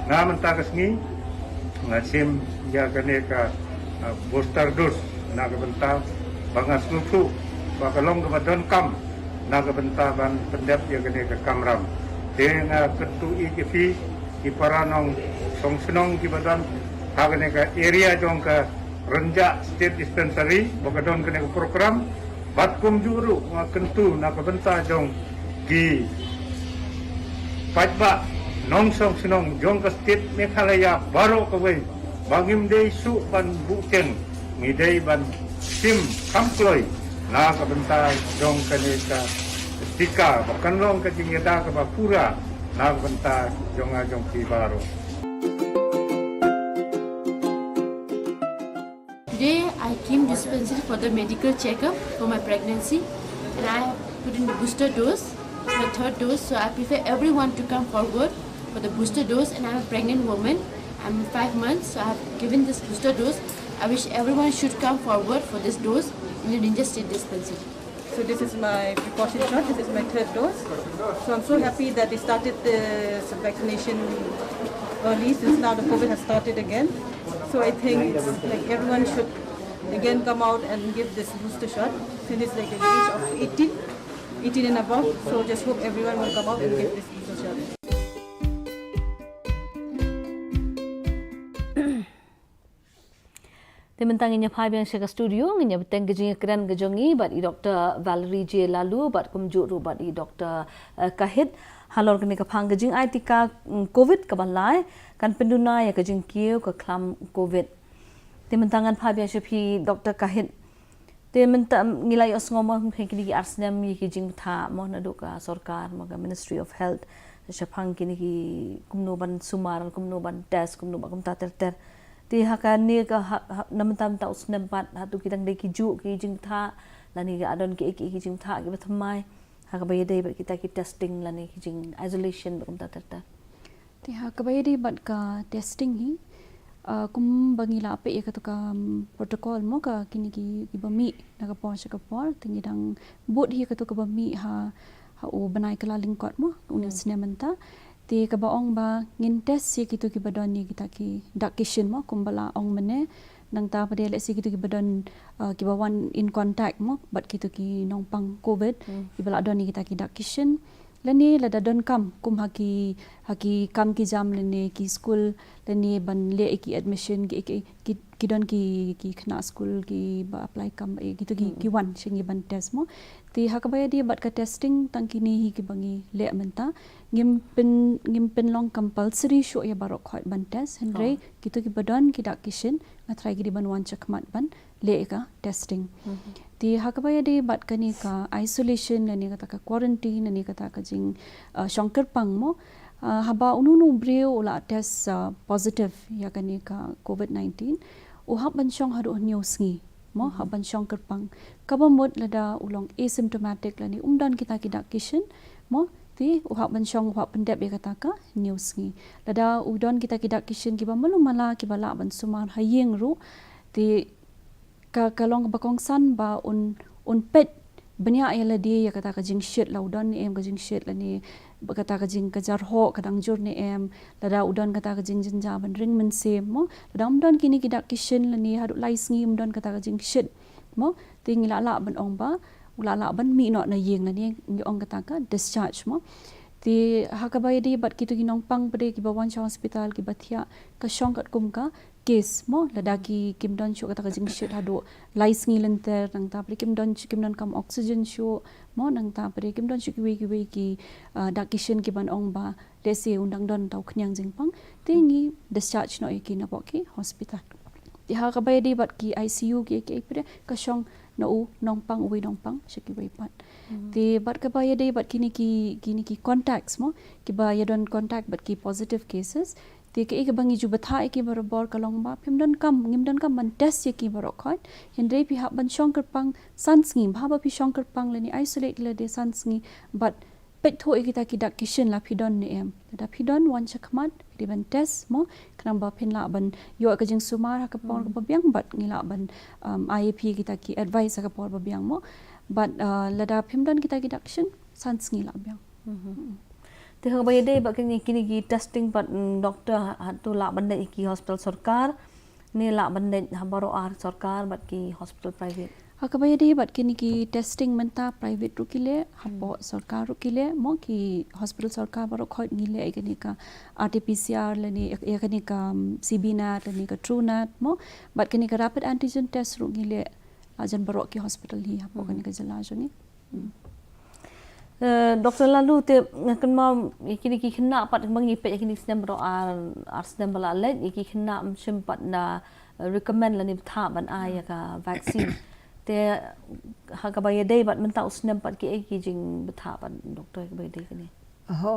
na manta kasngi ngasim ya kanya ka booster dose na ka banta bangas nusu ba kalong ka badon kam na ka banta ban pendap ya kanya ka kamram dengan ketu IKP di paranong song senong di badan hagane ka area jong ka renjak state dispensary bagadon kene ka program batkum juru kentu na ka benta jong di pajba nong song senong jong ka state Meghalaya baro ka wei bangim dei su ban buken ngidei ban sim kamploi na ka benta jong kene ka Tika, bahkan long ke Jingai ke Bapura, nak benta jong baru. Today I came dispensary for the medical checkup for my pregnancy, and I put in the booster dose, my third dose. So I prefer everyone to come forward for the booster dose. And I'm a pregnant woman. I'm 5 months, so I have given this booster dose. I wish everyone should come forward for this dose in the Ninja State Dispensary. So this is my precaution shot. This is my third dose. So I'm so happy that they started the vaccination early, since now the COVID has started again. So I think it's like everyone should again come out and give this booster shot. Since it's like an age of 18 and above. So just hope everyone will come out and give this booster shot. Tementang inya phai biang shaka studio inya beteng gejing keren gejongi bat i Dr. Valerie J lalu bat kumjuk ru bat i Dr. Kahit halor kene ka phang gejing ai tika COVID ka balai kan Pynduna ya ka Jingkiew ka Khlam COVID. Tementangan phai biang shapi Dr. Kahit tementang ngilai osngoma kini arsnam yi gejing tha mo na do ka sarkar mo ka Ministry of Health shapang kini ki kumno ban sumar kumno ban test kumno ba kumta ter ti hakan ni ka namtam ta usnam pat hatu kitang dei ki ju ki jing tha lani ga adon ki jing tha ki bathamai ha ka bayade bat kita ki testing lani ki jing isolation kum ta ta ti ha ka bayade bat ka testing hi kum bangila pe ka to ka protocol mo ka kini ki bami na ka por sa ka por tingi dang bot hi ka to ka bami ha benai kala lingkot mo unia snem menta ti ka ba ong ba ngin test si kitu ki badon ni kita ki dak kishin mo kumbala ong mene nang ta pada lek si kitu ki badon ki bawan in contact mo bat kitu ki nongpang covid ki bala don ni kita ki dak kishin lani lada don kam kum haki kam ki jam lani ki school lani ban le ki admission ki don ki kena school ki ba apply kam gitu ki wan shingi ban test mo ti hakabaya dia bat ka testing tang kini hi ki bangi le menta ngimpen long compulsory show ya barok khot ban test henry gitu ki badon ki dak kishin ngatrai ki ban wan chakmat ban le ka testing ti hakabaya dia bat kani ka isolation lani kata ka quarantine lani kata ka jing shongker pang mo haba ununu breu ula test positive ya kani ka covid-19 uhap ban shong hadu news ngi mo haban shong kerpang kabamot lada ulong asymptomatic lani umdan kita kidak kishin mo ti uhap ban shong uhap pendep ya kata ka news ngi lada udon kita kidak kishin kiba malu mala kibala ban sumar hayeng ru ti ka kalong bakong san ba un pet benya ayala dia ya kata ka jing shit la udon ni em ka jing shit lani kata ka jing kajar ho kadang jur ni em lada udon kata ka jing jinja ban ring men sem mo lada umdon kini kidak kishin lani hadu lais ngi umdon kata ka jing shit mo ting la la ban ong ba ula la ban mi no na yeng lani ngi ong kata ka discharge mo ti hakabay di bat kitu ginong pang pade ki bawan sa hospital ki bathia ka shong kat kum ka case mo ladaki kimdon shu kata ka jing shit hadu lais ngi lenter nang ta pare kimdon kam oxygen shu mo nang ta pare kimdon shu ki dakishin ki ban ong ba lesi undang don tau khnyang jing pang tingi discharge no ki na ki hospital ti ha ka bay di bat ki ICU ki pare ka shong no u nong pang shiki way pat ti bat ka bay di bat kini ki contacts mo ki ba ya don contact bat ki positive cases ti ke bangi ju batha ki barabor kalong ba ngimdon kam man test ye ki barokhat hindre pi ha ban shong kerpang sansngi bhaba pi shong kerpang leni isolate le de sansngi but pet tho kita ki dak kishin la pidon ni em da pidon wan chakmat di ban test mo kram ba pin la ban yo ka jing sumar ha ka por ba biang bat ngila ban IAP kita ki advice ka por ba biang mo but lada pimdon kita ki dak kishin sansngi la biang Ti hakabaya day ba kini ki testing pat doktor hatu la bandai ki hospital sarkar ni la bandai habaro ar sarkar bat ki hospital private hakabaya day bat kini ki testing menta private rukile hapo sarkar rukile mo ki hospital sarkar baro khoi ngile ikani ka RT-PCR lani ikani ka CB-nat lani ka TrueNat mo bat kini ka rapid antigen test rukile ajan baro ki hospital hi hapo kani ka jalajo ni Doktor lalu te kan mau kini ki kena pat bangi pe kini snem bro ar snem bala let ki kena sempat na recommend lani tha ban ai ka vaccine te hakabaya day bat menta snem pat ki jing betha ban doktor hakabaya day kini ho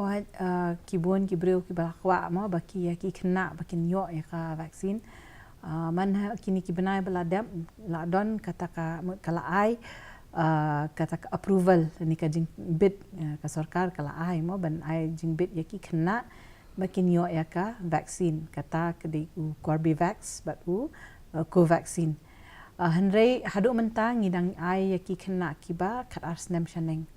ki bon ki breu ki bakwa mo baki ya ki kena bakin yo ya ka vaccine man kini ki benai bala dam la don kata ka kala ai kata approval ni ka jing bit ka sarkar kala ai mo ban ai jing bit ya ki kena bakin yo ya ka vaccine kata kedi u Corbevax bat u co-vaccine hanrei hadu mentang ngidang ai ya ki kena kiba kat arsnem shaneng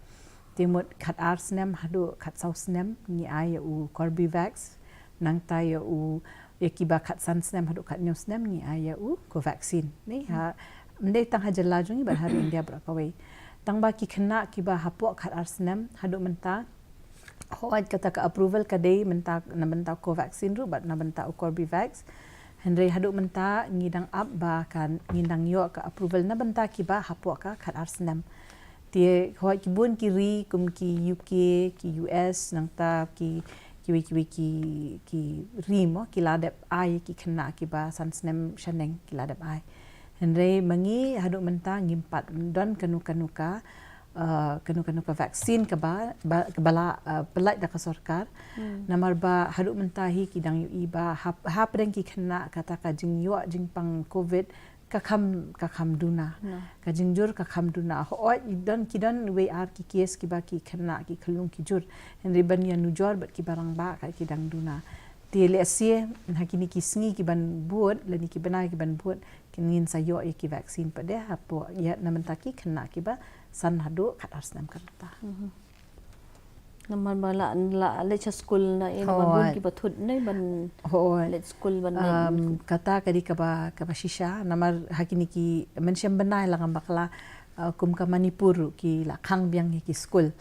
timut kat arsnem hadu kat sausnem ni ai ya u Corbevax nang ta ya u ya kiba kat sansnem hadu kat newsnem ni ai ya u co-vaccine ni ha mendai tang hajar lajungi bar hari India berakawai tang baki kena kiba hapuk kat arsnem hadu menta hoat kata ka approval kadai menta na menta co-vaccine ru bat na menta Corbevax henry hadu menta ngidang up ba kan ngidang yo ka approval na menta kiba hapuk ka kat arsnem tie hoat kibun kiri kum ki UK ki US nang ta ki rimo ki ladap ai ki kena kiba sansnem shaneng ki ladap ai Henry mangi hadu mentang ngimpat don kanuka vaksin kebala pelat dak sarkar namar ba hadu mentahi kidang yu iba ha preng ki kena kata ka jing yu jing pang covid ka kham duna ka jing jur ka kham duna ho don kidon we ar ki kes ki ba ki kena ki khlung ki jur Henry ban ya nujor bat ki barang ba ka kidang duna TLSC hakini kisngi ki ban buat lani ki banai ki ban buat kinin sayo ki vaksin pada hapo ya namentaki kena ki ba san hadu kat arsnam karta naman bala la lecha school na in bun ki bathud nei ban let school ban kata kadi kaba shisha namar hakini ki mention banai la bakla kum ka Manipur ki la khang biang ki school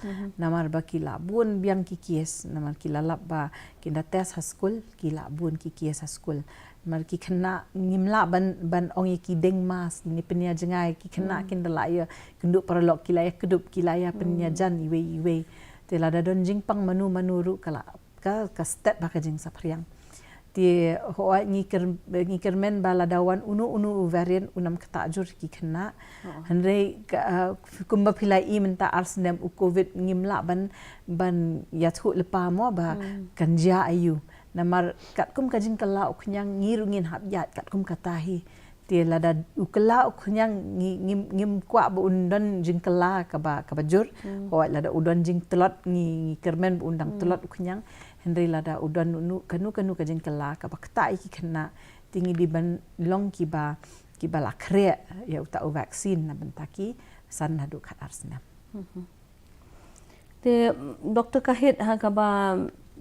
namar ba ki la bun biang ki kies namar ki la lap ba ki da test ha school ki la bun ki kies ha school mar ki kena ngimla ban ong ki deng mas ni penia jengai ki kena kin da la ya kenduk paralok ki la ya kedup ki la ya penia jan iwe te la da don jing pang manu ru kala ka step ba ka jing sapriang ti ho ngi kermen bala dawan unu variant unam ketajur ki kena hanre kumba pilai menta arsnem u covid ngimla ban ya thu lepa mo ba kanja ayu namar kat kum kajing kala uknyang ngirungin habyat kat kum katahi ti lada ukala uknyang ngim kwa bu undan jing kala kaba jur ho lada udon jing telot ngi kermen bu undang telot uknyang henry lada udon nu kanu kajing kala kaba ktai ki kena tingi di ban long ki ba la kre ya uta vaksin na bentaki san hadu kat arsna te doktor kahit ha kaba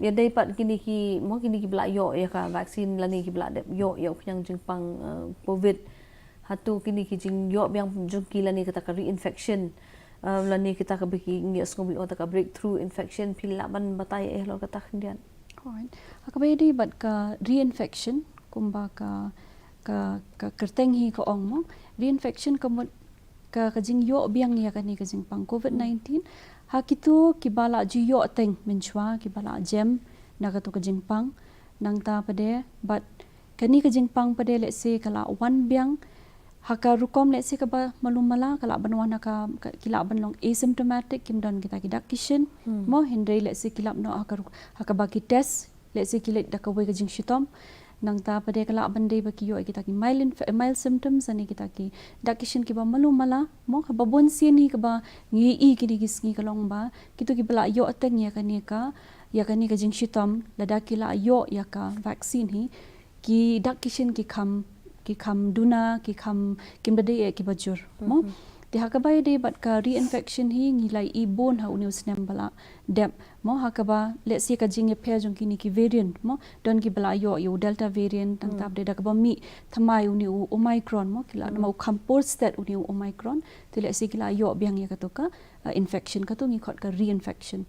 ya dai pat kini ki bla yo ya ka vaksin lani ki bla yo yang jingpang covid hatu kini ki jing yo yang jungki lani kita ka reinfection lani kita ka biki ngi skobli ota ka breakthrough infection pila ban batai lo kata kendian alright akabai di bat ka reinfection kumba ka kerteng hi ka ong mo reinfection ka jing yo biang ya ka ni ka jingpang covid-19 hakitu kibala jiyo teng menchwa kibala jem nagato ka jingpang nang ta pade but kani ka jingpang pade let's say kala one biang haka rukom let's say kaba malumala kala banwana ka kila banlong asymptomatic kimdon kita kidak kishin mo hindai let's say kilap no haka baki test let's say kilet dakawe ka jing shitom nang ta pade kala bande baki yo kita ki mild symptoms ani kita ki dakishin ki ba malumala mo ka babon sin hi ka ba ngi kini gisngi kalong ba kitu ki bala yo ateng ya kani ka jing shitom lada kila yo ya ka vaccine hi ki dakishin ki kham duna ki kham kimdade ki bajur mo ti hakabai de bat ka reinfection hi ngilai I bon ha unius nem bala dep mo hakaba let's say ka jing pe jong kini ki variant mo don ki bala yo delta variant tang tap de dakaba mi thamai uni omicron mo kila mo compose that uni omicron ti let's say kila yo biang ya ka infection ka to ngi khot ka reinfection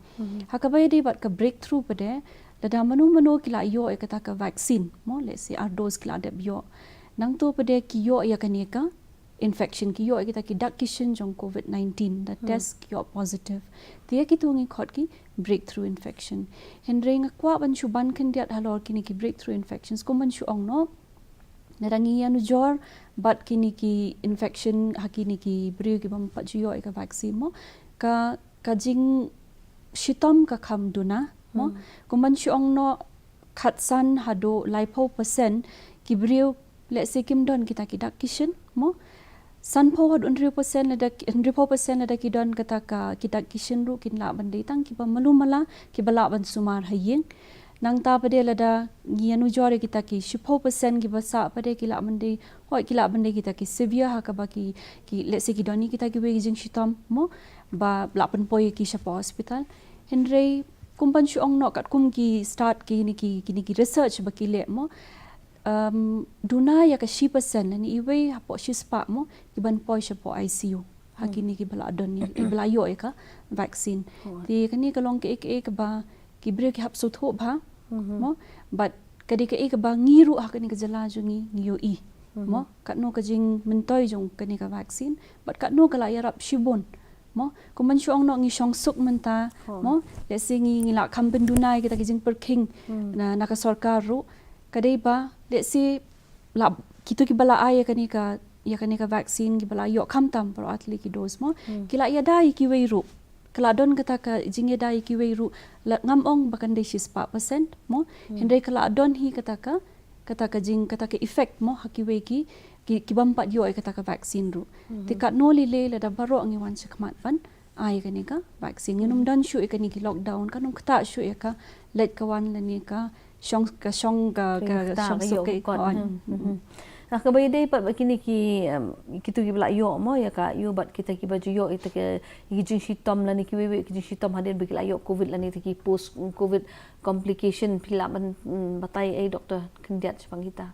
hakabai de bat ka breakthrough pade dada manu kila yo e ka vaccine mo let's say our dose kila dep yo nang to pade ki yo ya ka infection ki yo kita ki dak kishin jong covid-19 the test ki yo positive dia ki tungi khot ki breakthrough infection hendring kwa ban chu ban khin diat halor kini ki breakthrough infections ko man chu ong no narangi anu jor but kini ki infection hakini ki brio ki bam pa chu yo ka vaccine mo ka jing shitom ka kham duna mo ko man chu ong no khatsan hado lipo percent ki brio let's say kim don kita ki dak kishin mo sanpo had 100% lada ki don kata ka kita kishin ru kin la bandai tang ki ba malumala ki bala ban sumar hayeng nang ta pade lada ngianu jore kita ki 10% ki basa pade ki la bandai hoi ki la bandai kita ki severe ha ka ba ki let's say ki doni kita ki we jing shitam mo ba la pan poi ki shapa hospital henry kumpan shu ong no kat kum ki start ki ni ki research ba ki le mo duna ya ka 10% ni iwe hapo shispa mo iban poi shapo ICU hakini ki bala don ni bala yo ka vaccine ti kani ka long ke ek ba ki bre ki hap so tho ba mo but kadi ka ek ba ngiru hakani ka jala jungi ngiyo mo kat no ka jing mentoi jong kani ka vaccine but kat no ka la yarap shibon mo ko man shuang no ngi shong suk menta mo le singi ngi la kham Pynduna kita ki jing perking na ka sarkar ru kadai ba let's say la kitu ki bala ay kani ka vaccine ki bala yo kham tam pro atli ki dose mo kila ya dai ki weiru kala don kata ka jinge dai ki weiru ngam ong bakan de 6% mo hindai kala don hi kata ka jing kata ka effect mo haki wei ki bampat yo kata ka vaccine ru ti ka no li le la da baro ngi wan chakmat ban ay kani ka vaccine nginum dan shu kani ki lockdown kanum kata shu ka let ka wan la ni ka shong so ke kon Nah kabay day pat kini ki kitu ki belak yok mo ya ka yo bat kita ki baju yok itu ke jing shitom la ni ki wewe ki jing shitom hadir bagi la yok covid la ni ki post covid complication pila ban batai doktor kendiat sepang kita.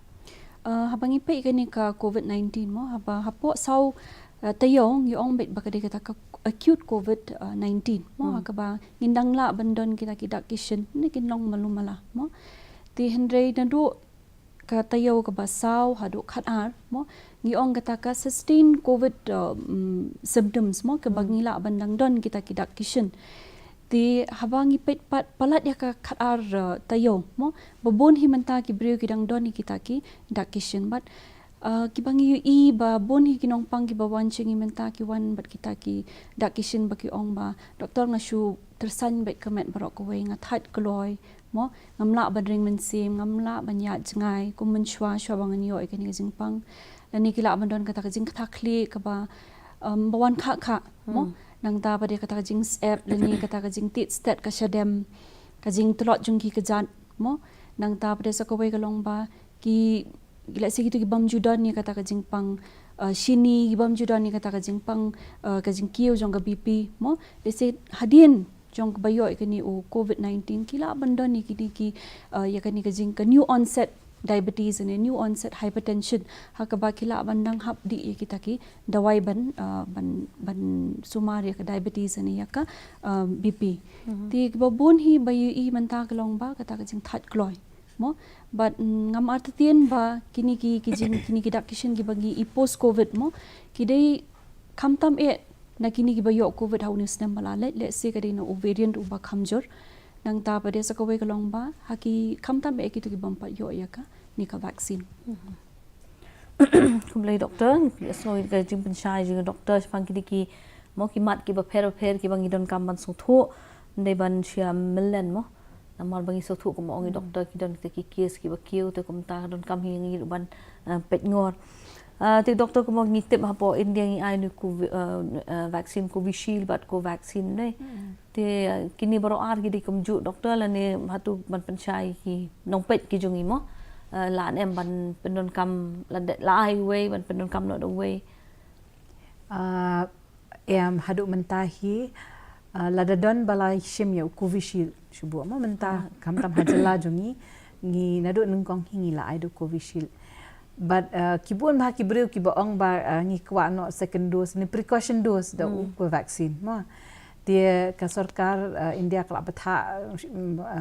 Habang ipai kani ka COVID-19 mo hapo sau tayong yung bet baka kata ka acute COVID-19 mo hakaba ngindang la bandon kita kidak kishen ni kinong malumala mo ti hendrei nado ka tayaw ka basaw hado khatar mo ngiong kata ka sustain COVID symptoms mo ka bagila bandang don kita kidak kishen ti habang ipet pat palat ya ka khatar tayaw mo babon himanta ki brio kidang don kita ki dak kishen but kibangi i ba bon hi kinong pang ki bawan chingi menta ki wan bat kita ki dak kishen ba ki ong ba doktor nga shu tersan bet kamet barok ko we nga that kloi mo ngamla badring mensim ngamla banya Jingai kum menshwa shwa bangan yo ikani jingpang lani kila bandon kata ka jing thakli ka ba bawan kha mo nang ta pade kata ka jing app lani kata ka jing tit stat ka shadem ka jing tlot jungki ka jan mo nang ta pade sa ko we kalong ba ki gila segitu ki bam judan ni kata ka jingpang shini ki bam judan ni kata ka jingpang ka Jingkiew jong ka BP mo dese hadin jong bayo ikani o COVID-19 kila bandon ni kini ki yakani ka jing ka new onset diabetes and new onset hypertension hakaba kila bandang hap di kita ki dawai ban sumar ya ka diabetes ani ya ka BP ti babon hi bayu i manta kalong ba kata ka jing that kloi mo but ngam artien ba kini ki dak kishen ki bagi i post covid mo kidai kamtam e na kini ki bayo covid hauni snam malale let's say kadina variant uba khamjor nang ta pade sa kawai kalong ba haki kamtam e kitu ki bampa yo ya ka ni ka vaccine kumlai doktor so ka jing penshai jing doktor sepang kini ki mo ki mat ki ba pher ki bangi don kam ban so tho ndai ban sia melen mo namal bangi so tho ko mo ngi doktor ki don ki case ki ba kiu te kum ta don kam hi ngi ban pet ngor ti doktor ko mo ngitip ha po India ngi ai nu ku vaccine Covishield bat ko vaccine nei ti kini baro ar ki di kum ju doktor la ne hatu ban penchai ki nong pet ki jungi mo la em ban penon kam la ai way ban penon kam no dong way em hadu mentahi ladadon balai shim ya Covishield shubu mo mentah kam tam hajala jungi ngi nadu nungkong hingi la ai do Covishield but kibun bah kibreu ki baong ba ngi kwa no second dose ni precaution dose da ko vaccine ma dia ka sarkar India kala batha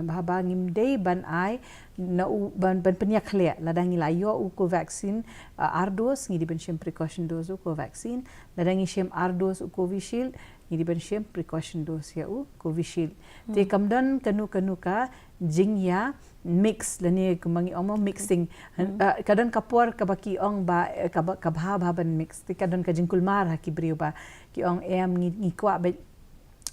bahaba ngim dei ban ai na ban penyak khle ladangi la yo ko vaccine ar dose ngi di ben shim precaution dose ko vaccine ladangi shim ar dose Covishield ngi di ben shim precaution dose ya Covishield te kamdan kanu ka jingya mix lani kumangi omo mixing kadon kapor kabaki ong ba kabha ban mix ti kadon ka jingkul mar ha kibriu ba ki ong em ngi kwa be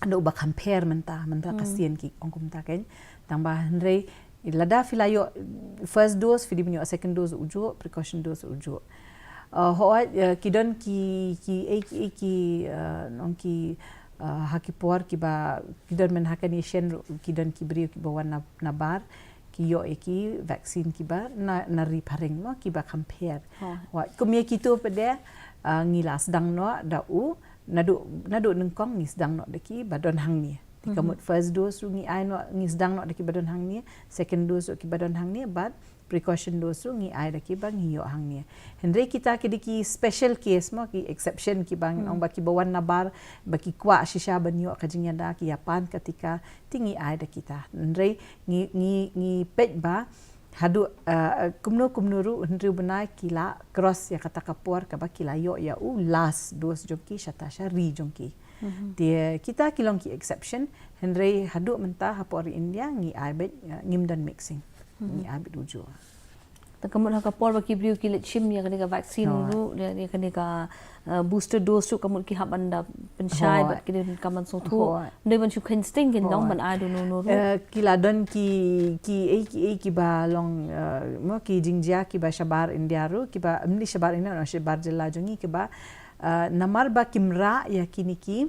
ando ba compare menta kasien ki ong kumta ken tambah hendrei lada filayo first dose fidi binyo second dose ujo precaution dose ujo ho kidon ki nong ki hakipor ki ba kidon men hakani shen kidon kibriu ki bawan nabar ki yo eki vaccine ki ba na riparing mo ki ba compare wa kumye kitu pede ngilas dang no da u nadu nengkong ngis dang no deki badon hang ni tikamut first dose ngi ai no ngis dang no deki badon hang ni second dose ki badon hang ni but precaution dose ngi ai deki ba ngi yo hang ni hendrei kita ki deki special case mo ki exception ki bang ong ba ki bawan nabar ba ki kwa shisha ban yo ka jingya da ki yapan ketika tingi ai da kita hendrei ngi pet ba hadu kumnu hendrei benai kila cross ya kata kapor ka ba kila yo ya u last dose jongki shatasha ri jongki dia kita kilong ki exception hendrei hadu mentah hapor India ngi ai bet ngim dan mixing ni abit ujo takamut hakapor baki briu ki lechim ya kani ka vaccine ru ya kani ka booster dose su kamut ki habanda penshai bat ki kaman so thu ndai ban chu khen sting kin dong ban ai do no kila don ki ba long mo ki jingjia ki ba shabar India ru ki ba amli shabar India no shabar jilla jongi ki ba namar ba kimra ya kini ki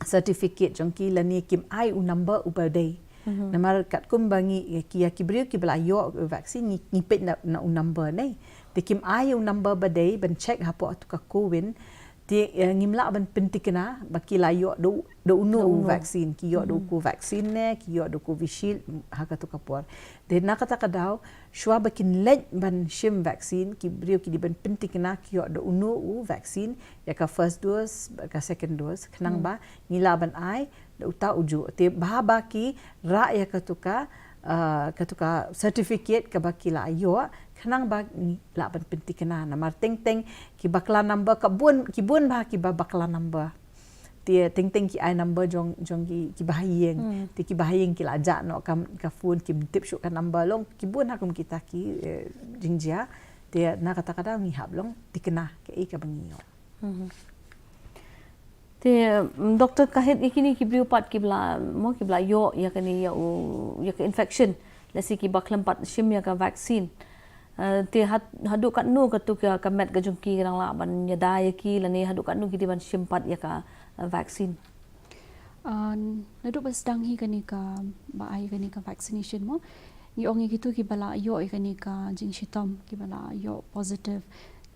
certificate jongki lani kim ai u number u day namar kat kum bangi ki ya kibriu ki bla yo vaccine ni pet na number nei Tikim ai yung number badai ban check hapo atu ka kowin ti ngimla ban pentikna baki layo do uno vaksin ki yo do ku vaksin ne ki yo do Covishield haka tu kapor de nakata kadau shwa bakin lej ban shim vaksin ki brio ki di ban pentikna ki yo do uno vaksin ya ka first dose ka second dose kenang ba ngila ban ai do uta uju te ba ki ra ya katuka certificate ka baki la yo kenang ba la ban pentikna namar teng ki bakla number ka bun ba ki bakla number ti teng ki ai number jong ki bahayeng ti ki bahayeng ki laja no ka phone ki tip shuk ka number long ki bun hakum kita ki jingjia ti na kata ngi hab long ti kena ke ka bangiyo te doktor kahit ikini ki brio pat ki bla yo ya kani ya ka infection lasi ki baklam pat shim ya ka vaccine te hadu kat nu katu ka met ga jungki rang la ban ya dai ki lani hadu kat nu ki ban shim pat ya ka vaccine nadu bas dang hi kani ka ba ai kani ka vaccination mo ngi ongi gitu ki bala yo kani ka jingshitom ki bala yo positive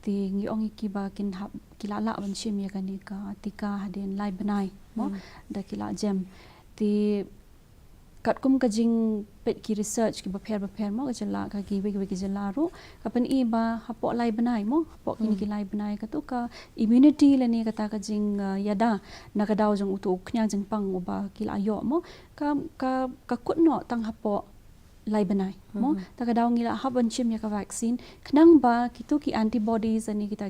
ti ngi ongi ki ba kin kilala ban shim ya kani ka tika hadin lai banai mo da kila jam ti kat kum ka jing pet ki research ki ba pher mo ka jala ka ki we ki jala ro kapan i ba hapo lai banai mo hapo kini ki lai banai ka tu ka immunity la ni kata ka jing yada na ka daw jong utu knya jing pang ba kila yo mo ka kut no tang hapo lai banai mo ta ka daw ngila haban chim ya ka vaccine knang ba kitu ki antibodies ani kita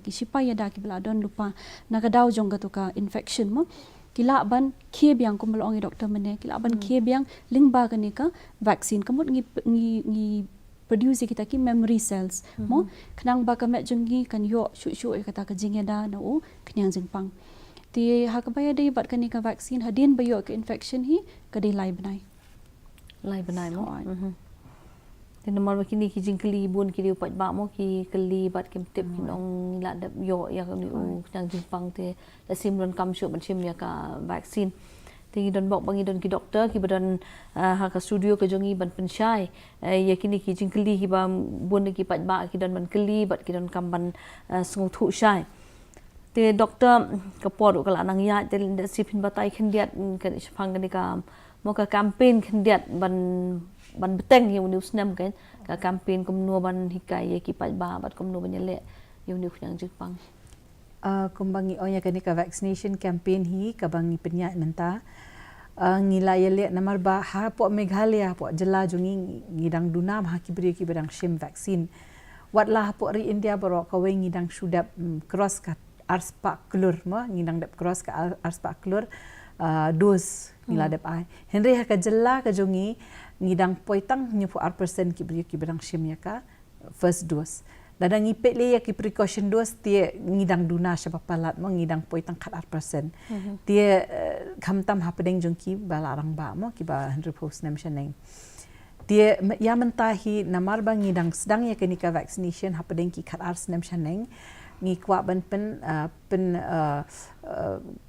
ki shipa yada ki bla don lupa na ka daw jong ka tu ka infection mo kila ban khe biang ko malong doctor mane kila ban khe biang lingba ka ni ka vaccine kamut ngi produce kita ki memory cells mo knang ba ka me jungi kan yo shu kata ka jingeda na u knyang jingpang ti hakabaya dei bat ka ni ka vaccine hadin ba yo ka infection hi ka dei lai banai mo te nomor kini ki jingkli bun ki upat ba mo ki keli bat kim tip nong la dap yo ya ka ni knyang jingpang te la simron kam shu ban shim ya ka vaccine ti don bok bangi don ki doctor ki badan ha ka studio ka jongi ban penshai ya kini ki jingkli ki ba bun ki pat ba ki don ban keli bat ki don kam ban sung thu shai te doctor ka por ka la nang ya te sipin batai khendiat ka phang ka ni ka mo ka campaign khendiat ban beteng yu news nam kan ka campaign kum no ban hikai ye ki pat ba bat kum no ban le yu news yang jipang kumbangi onya kani ka vaccination campaign hi kabangi penya menta ngila yele namar ba ha po Meghalaya po jela jungi ngidang dunam ha kibri ki bedang shim vaccine watla po ri India baro ka we ngidang shudap cross ka arspa klur mo ngidang dap cross ka arspa klur dos ngila dap ai henry ha ka jela ka jungi ngidang poitang 90% ki bedang shim ya ka first dose dadang ipet le ya ki precaution dose tie ngidang duna sya papalat mo ngidang poitang 4% tie khamtam hapedeng jongki balarang ba mo ki ba 100% namshaneng tie ya mentahi namar bang ngidang sedang ya kenika vaccination hapedeng ki 4% namshaneng ngi kwa ban pen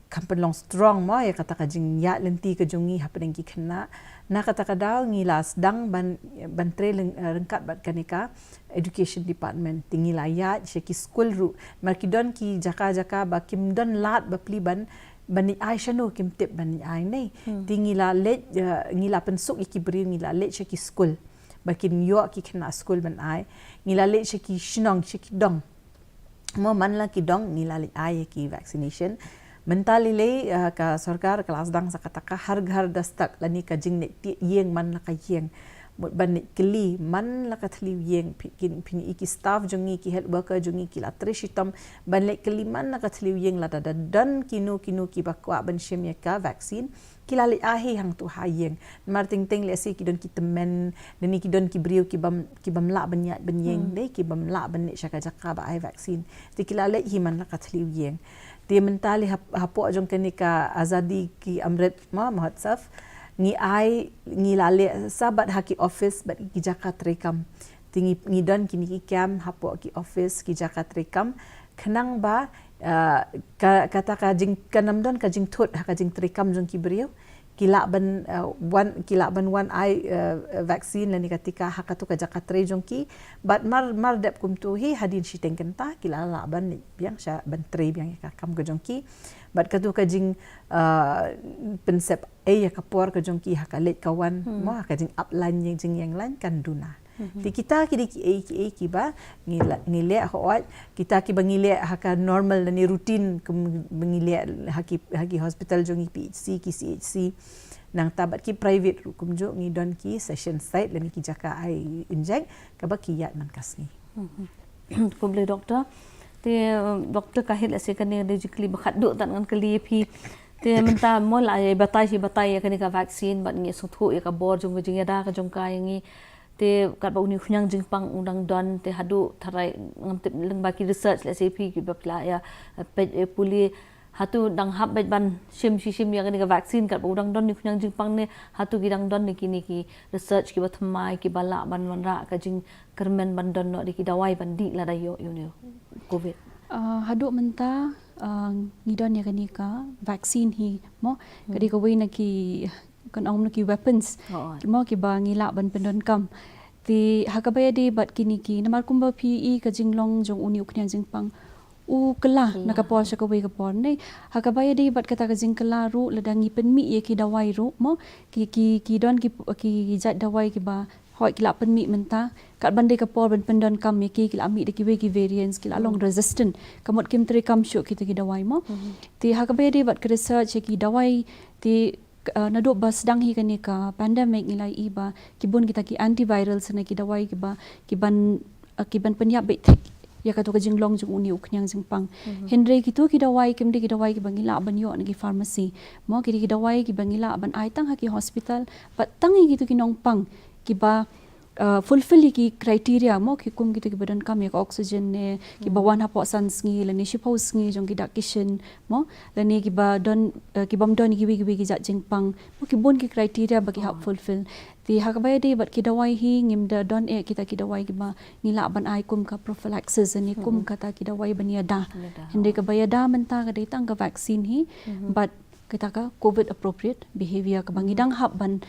kampen long strong mo ya kata ka jing ya lenti ke jongi hapedeng ki khna na kata ka daw ngi las dang ban tre rengkat bat kanika education department tingi layat sheki school ru markidon ki jaka ba kim don lat ba pli ban bani ai shano kim tip bani ai nei tingi la let ngi la pensuk iki bri ngi la let sheki school bakin yo ki khna school ban ai ngi la let sheki shnong sheki dong mo man la ki dong ngi la let ai ki vaccination mentali le ka sarkar kelas dang sakataka har ghar dastak lani ka jing ne yeng man la ka yeng mut ban kli man la ka thli yeng pin iki staff jongi ki health worker jongi ki la trishitam ban le kli man la ka thli yeng la da dan kinu ki bakwa ban shim ya ka vaccine kila le ahi hang tu ha yeng mar ting le si ki don ki temen ni ki don ki brio ki bam la ban yat ban yeng de ki bam la ban ne shaka jaka ba ai vaccine ti kila le hi man la ka thli yeng dia mentali hapo jong kenika azadi ki amrit ma mahatsaf ni ai ni lale sabat haki office bat ki jakat rekam tingi ngidan kini ki cam hapo ki office ki jakat rekam khenang ba kata ka jing kanam don ka jing thot ka jing rekam jong ki brio kilak ban one eye vaccine lani ketika hakatu ka Jakarta jongki but mar dep kum tu hi hadin shi tengkenta kilak la ban biang sha ban tre biang ka kam ka jongki but katu ka jing pensep ya kapor ka jongki hakalet kawan mo ka jing upline yang lain kan duna. Di kita ki ba ngile hoat kita ki bangile haka normal dan rutin bangile haki hospital jongi PHC ki CHC nang tabat ki private kumjo ngi don ki session site lani ki jaka ai inject ka ba ki yat man kasni. Kumble doktor te doktor kahit la se kani digitally bakhat do tan ngan kali phi te menta mol ai batai kani ka vaccine bat ngi so thu ka bor jong jing da ka jong ka ngi te kat ba uni khunyang jingpang undang don te hadu tharai ngam te leng ba ki research la CP ki bapla ya pe puli hatu dang hab ban shim ya ni ka vaccine kat ba undang don ni khunyang jingpang ne hatu gi dang don ni ki research ki bathmai ki bala ban ra ka jing kermen ban don no di ki dawai ban di la da yo covid hadu menta ngidon ya kani ka vaccine hi mo kadi ka wei na ki kan om ki weapons mo ki ba ngila ban pendon kam ti hakabaya di bat kini ki namar kumba PE ka jinglong jong uni uknyang jingpang u kala nakapor sa kawai kapor nei hakabaya di bat kata ka jingkala ru ladangi penmi ye ki dawai ru mo ki don ki jat dawai ki ba hoi kila penmi menta kat bandai kapor ban pendon kam ye ki kila ami de ki we ki variants kila long resistant kamot kim tri kam syu kita ki dawai mo ti hakabaya di bat ka research ki dawai ti naduk ba sedang hi kani ka pandemic nilai iba kibun kita ki antiviral sana ki dawai ki ba ki ban penyap betik ya ka to ka jinglong jung uni uknyang jingpang henry kitu ki dawai kimdi ki dawai ki bangila ban yo ngi pharmacy mo ki dawai ki bangila ban ai tang ha ki hospital pat tangi gitu ki nongpang ki ba fulfill ki criteria mo ki kum gitu ki badan kam ya oxygen ne ki bawan ha po san sngi la ni shipos sngi jong ki dakishin mo la ni ki ba don ki bam don ki wi ki jat jingpang mo ki bon ki criteria ba ki ha fulfill ti ha ka ba de bat ki dawai hi ngim da don kita ki dawai ki ba nila ban ai kum ka prophylaxis ni kum kata ki dawai ban ya da hinde ka ba ya da menta ka de tang ka vaccine hi but kita ka covid appropriate behavior ka bangidang hab ban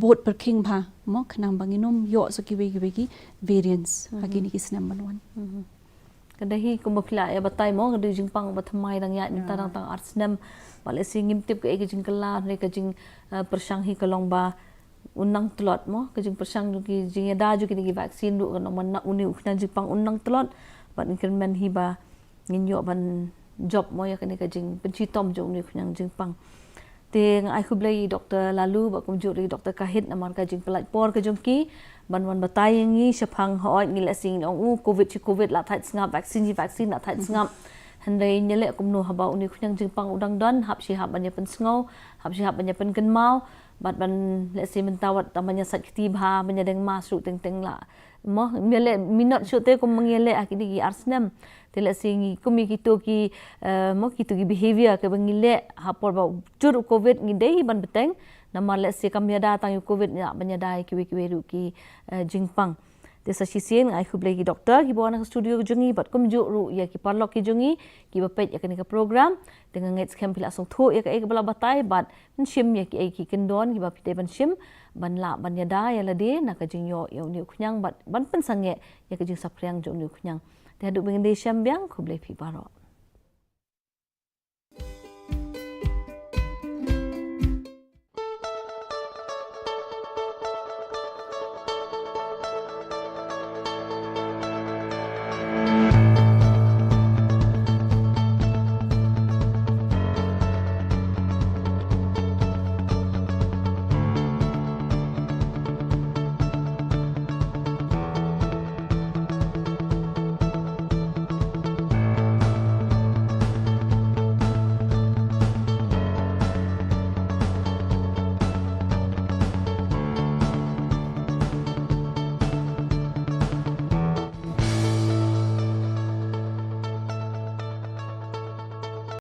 bot per king bha mo khnang banginum yo so ki variants hagini ki snam banwan kadahi kumbapla ya batai mo kadu jingpang bathamai dang ya tarang tang artsnam wale singim tip ka jingkala ne ka jing persang hi kalong ba unang tlot mo ka jing persang ki jing da ju ki vaccine du kan man uni ukna jingpang unang tlot bat increment hi ba nginyo ban job mo ya kani ka jing pencitom jong ni khunyang jingpang te ai khublai doktor lalu ba kum juri doktor kahit namar ka jing pelat por ka jongki banwan batai ngi shapang hoi ngi la sing ong covid la thait snga vaccine la thait snga handai nyele kum no haba uni khunyang jingpang udang don hap shi hap banya pen sngo hap shi hap banya pen kan mau bat ban le si mentawat tamanya sakti bha banya deng masuk teng la mo mele minot shote kum mangele akini gi arsnam tela singi kumi kitu ki mo kitu ki behavior ke bangile hapor ba jur covid ngi dei ban beteng namar le se kam yada tang covid ya banyada ki ru ki jingpang te sa sisien ai khuble ki doktor ki bona studio jungi bat kum ju ru ya ki parlok ki jungi ki bapet ya ka program dengan ngets kem pila song thu ya ka ek bala batai bat shim ya ki kendon ki ba pite ban shim ban la ban yada ya lade na ka jingyo ya ni khunyang ban pensange ya ka jing sapriang jo ni khunyang te hadu bengde syam biang khuble phi baro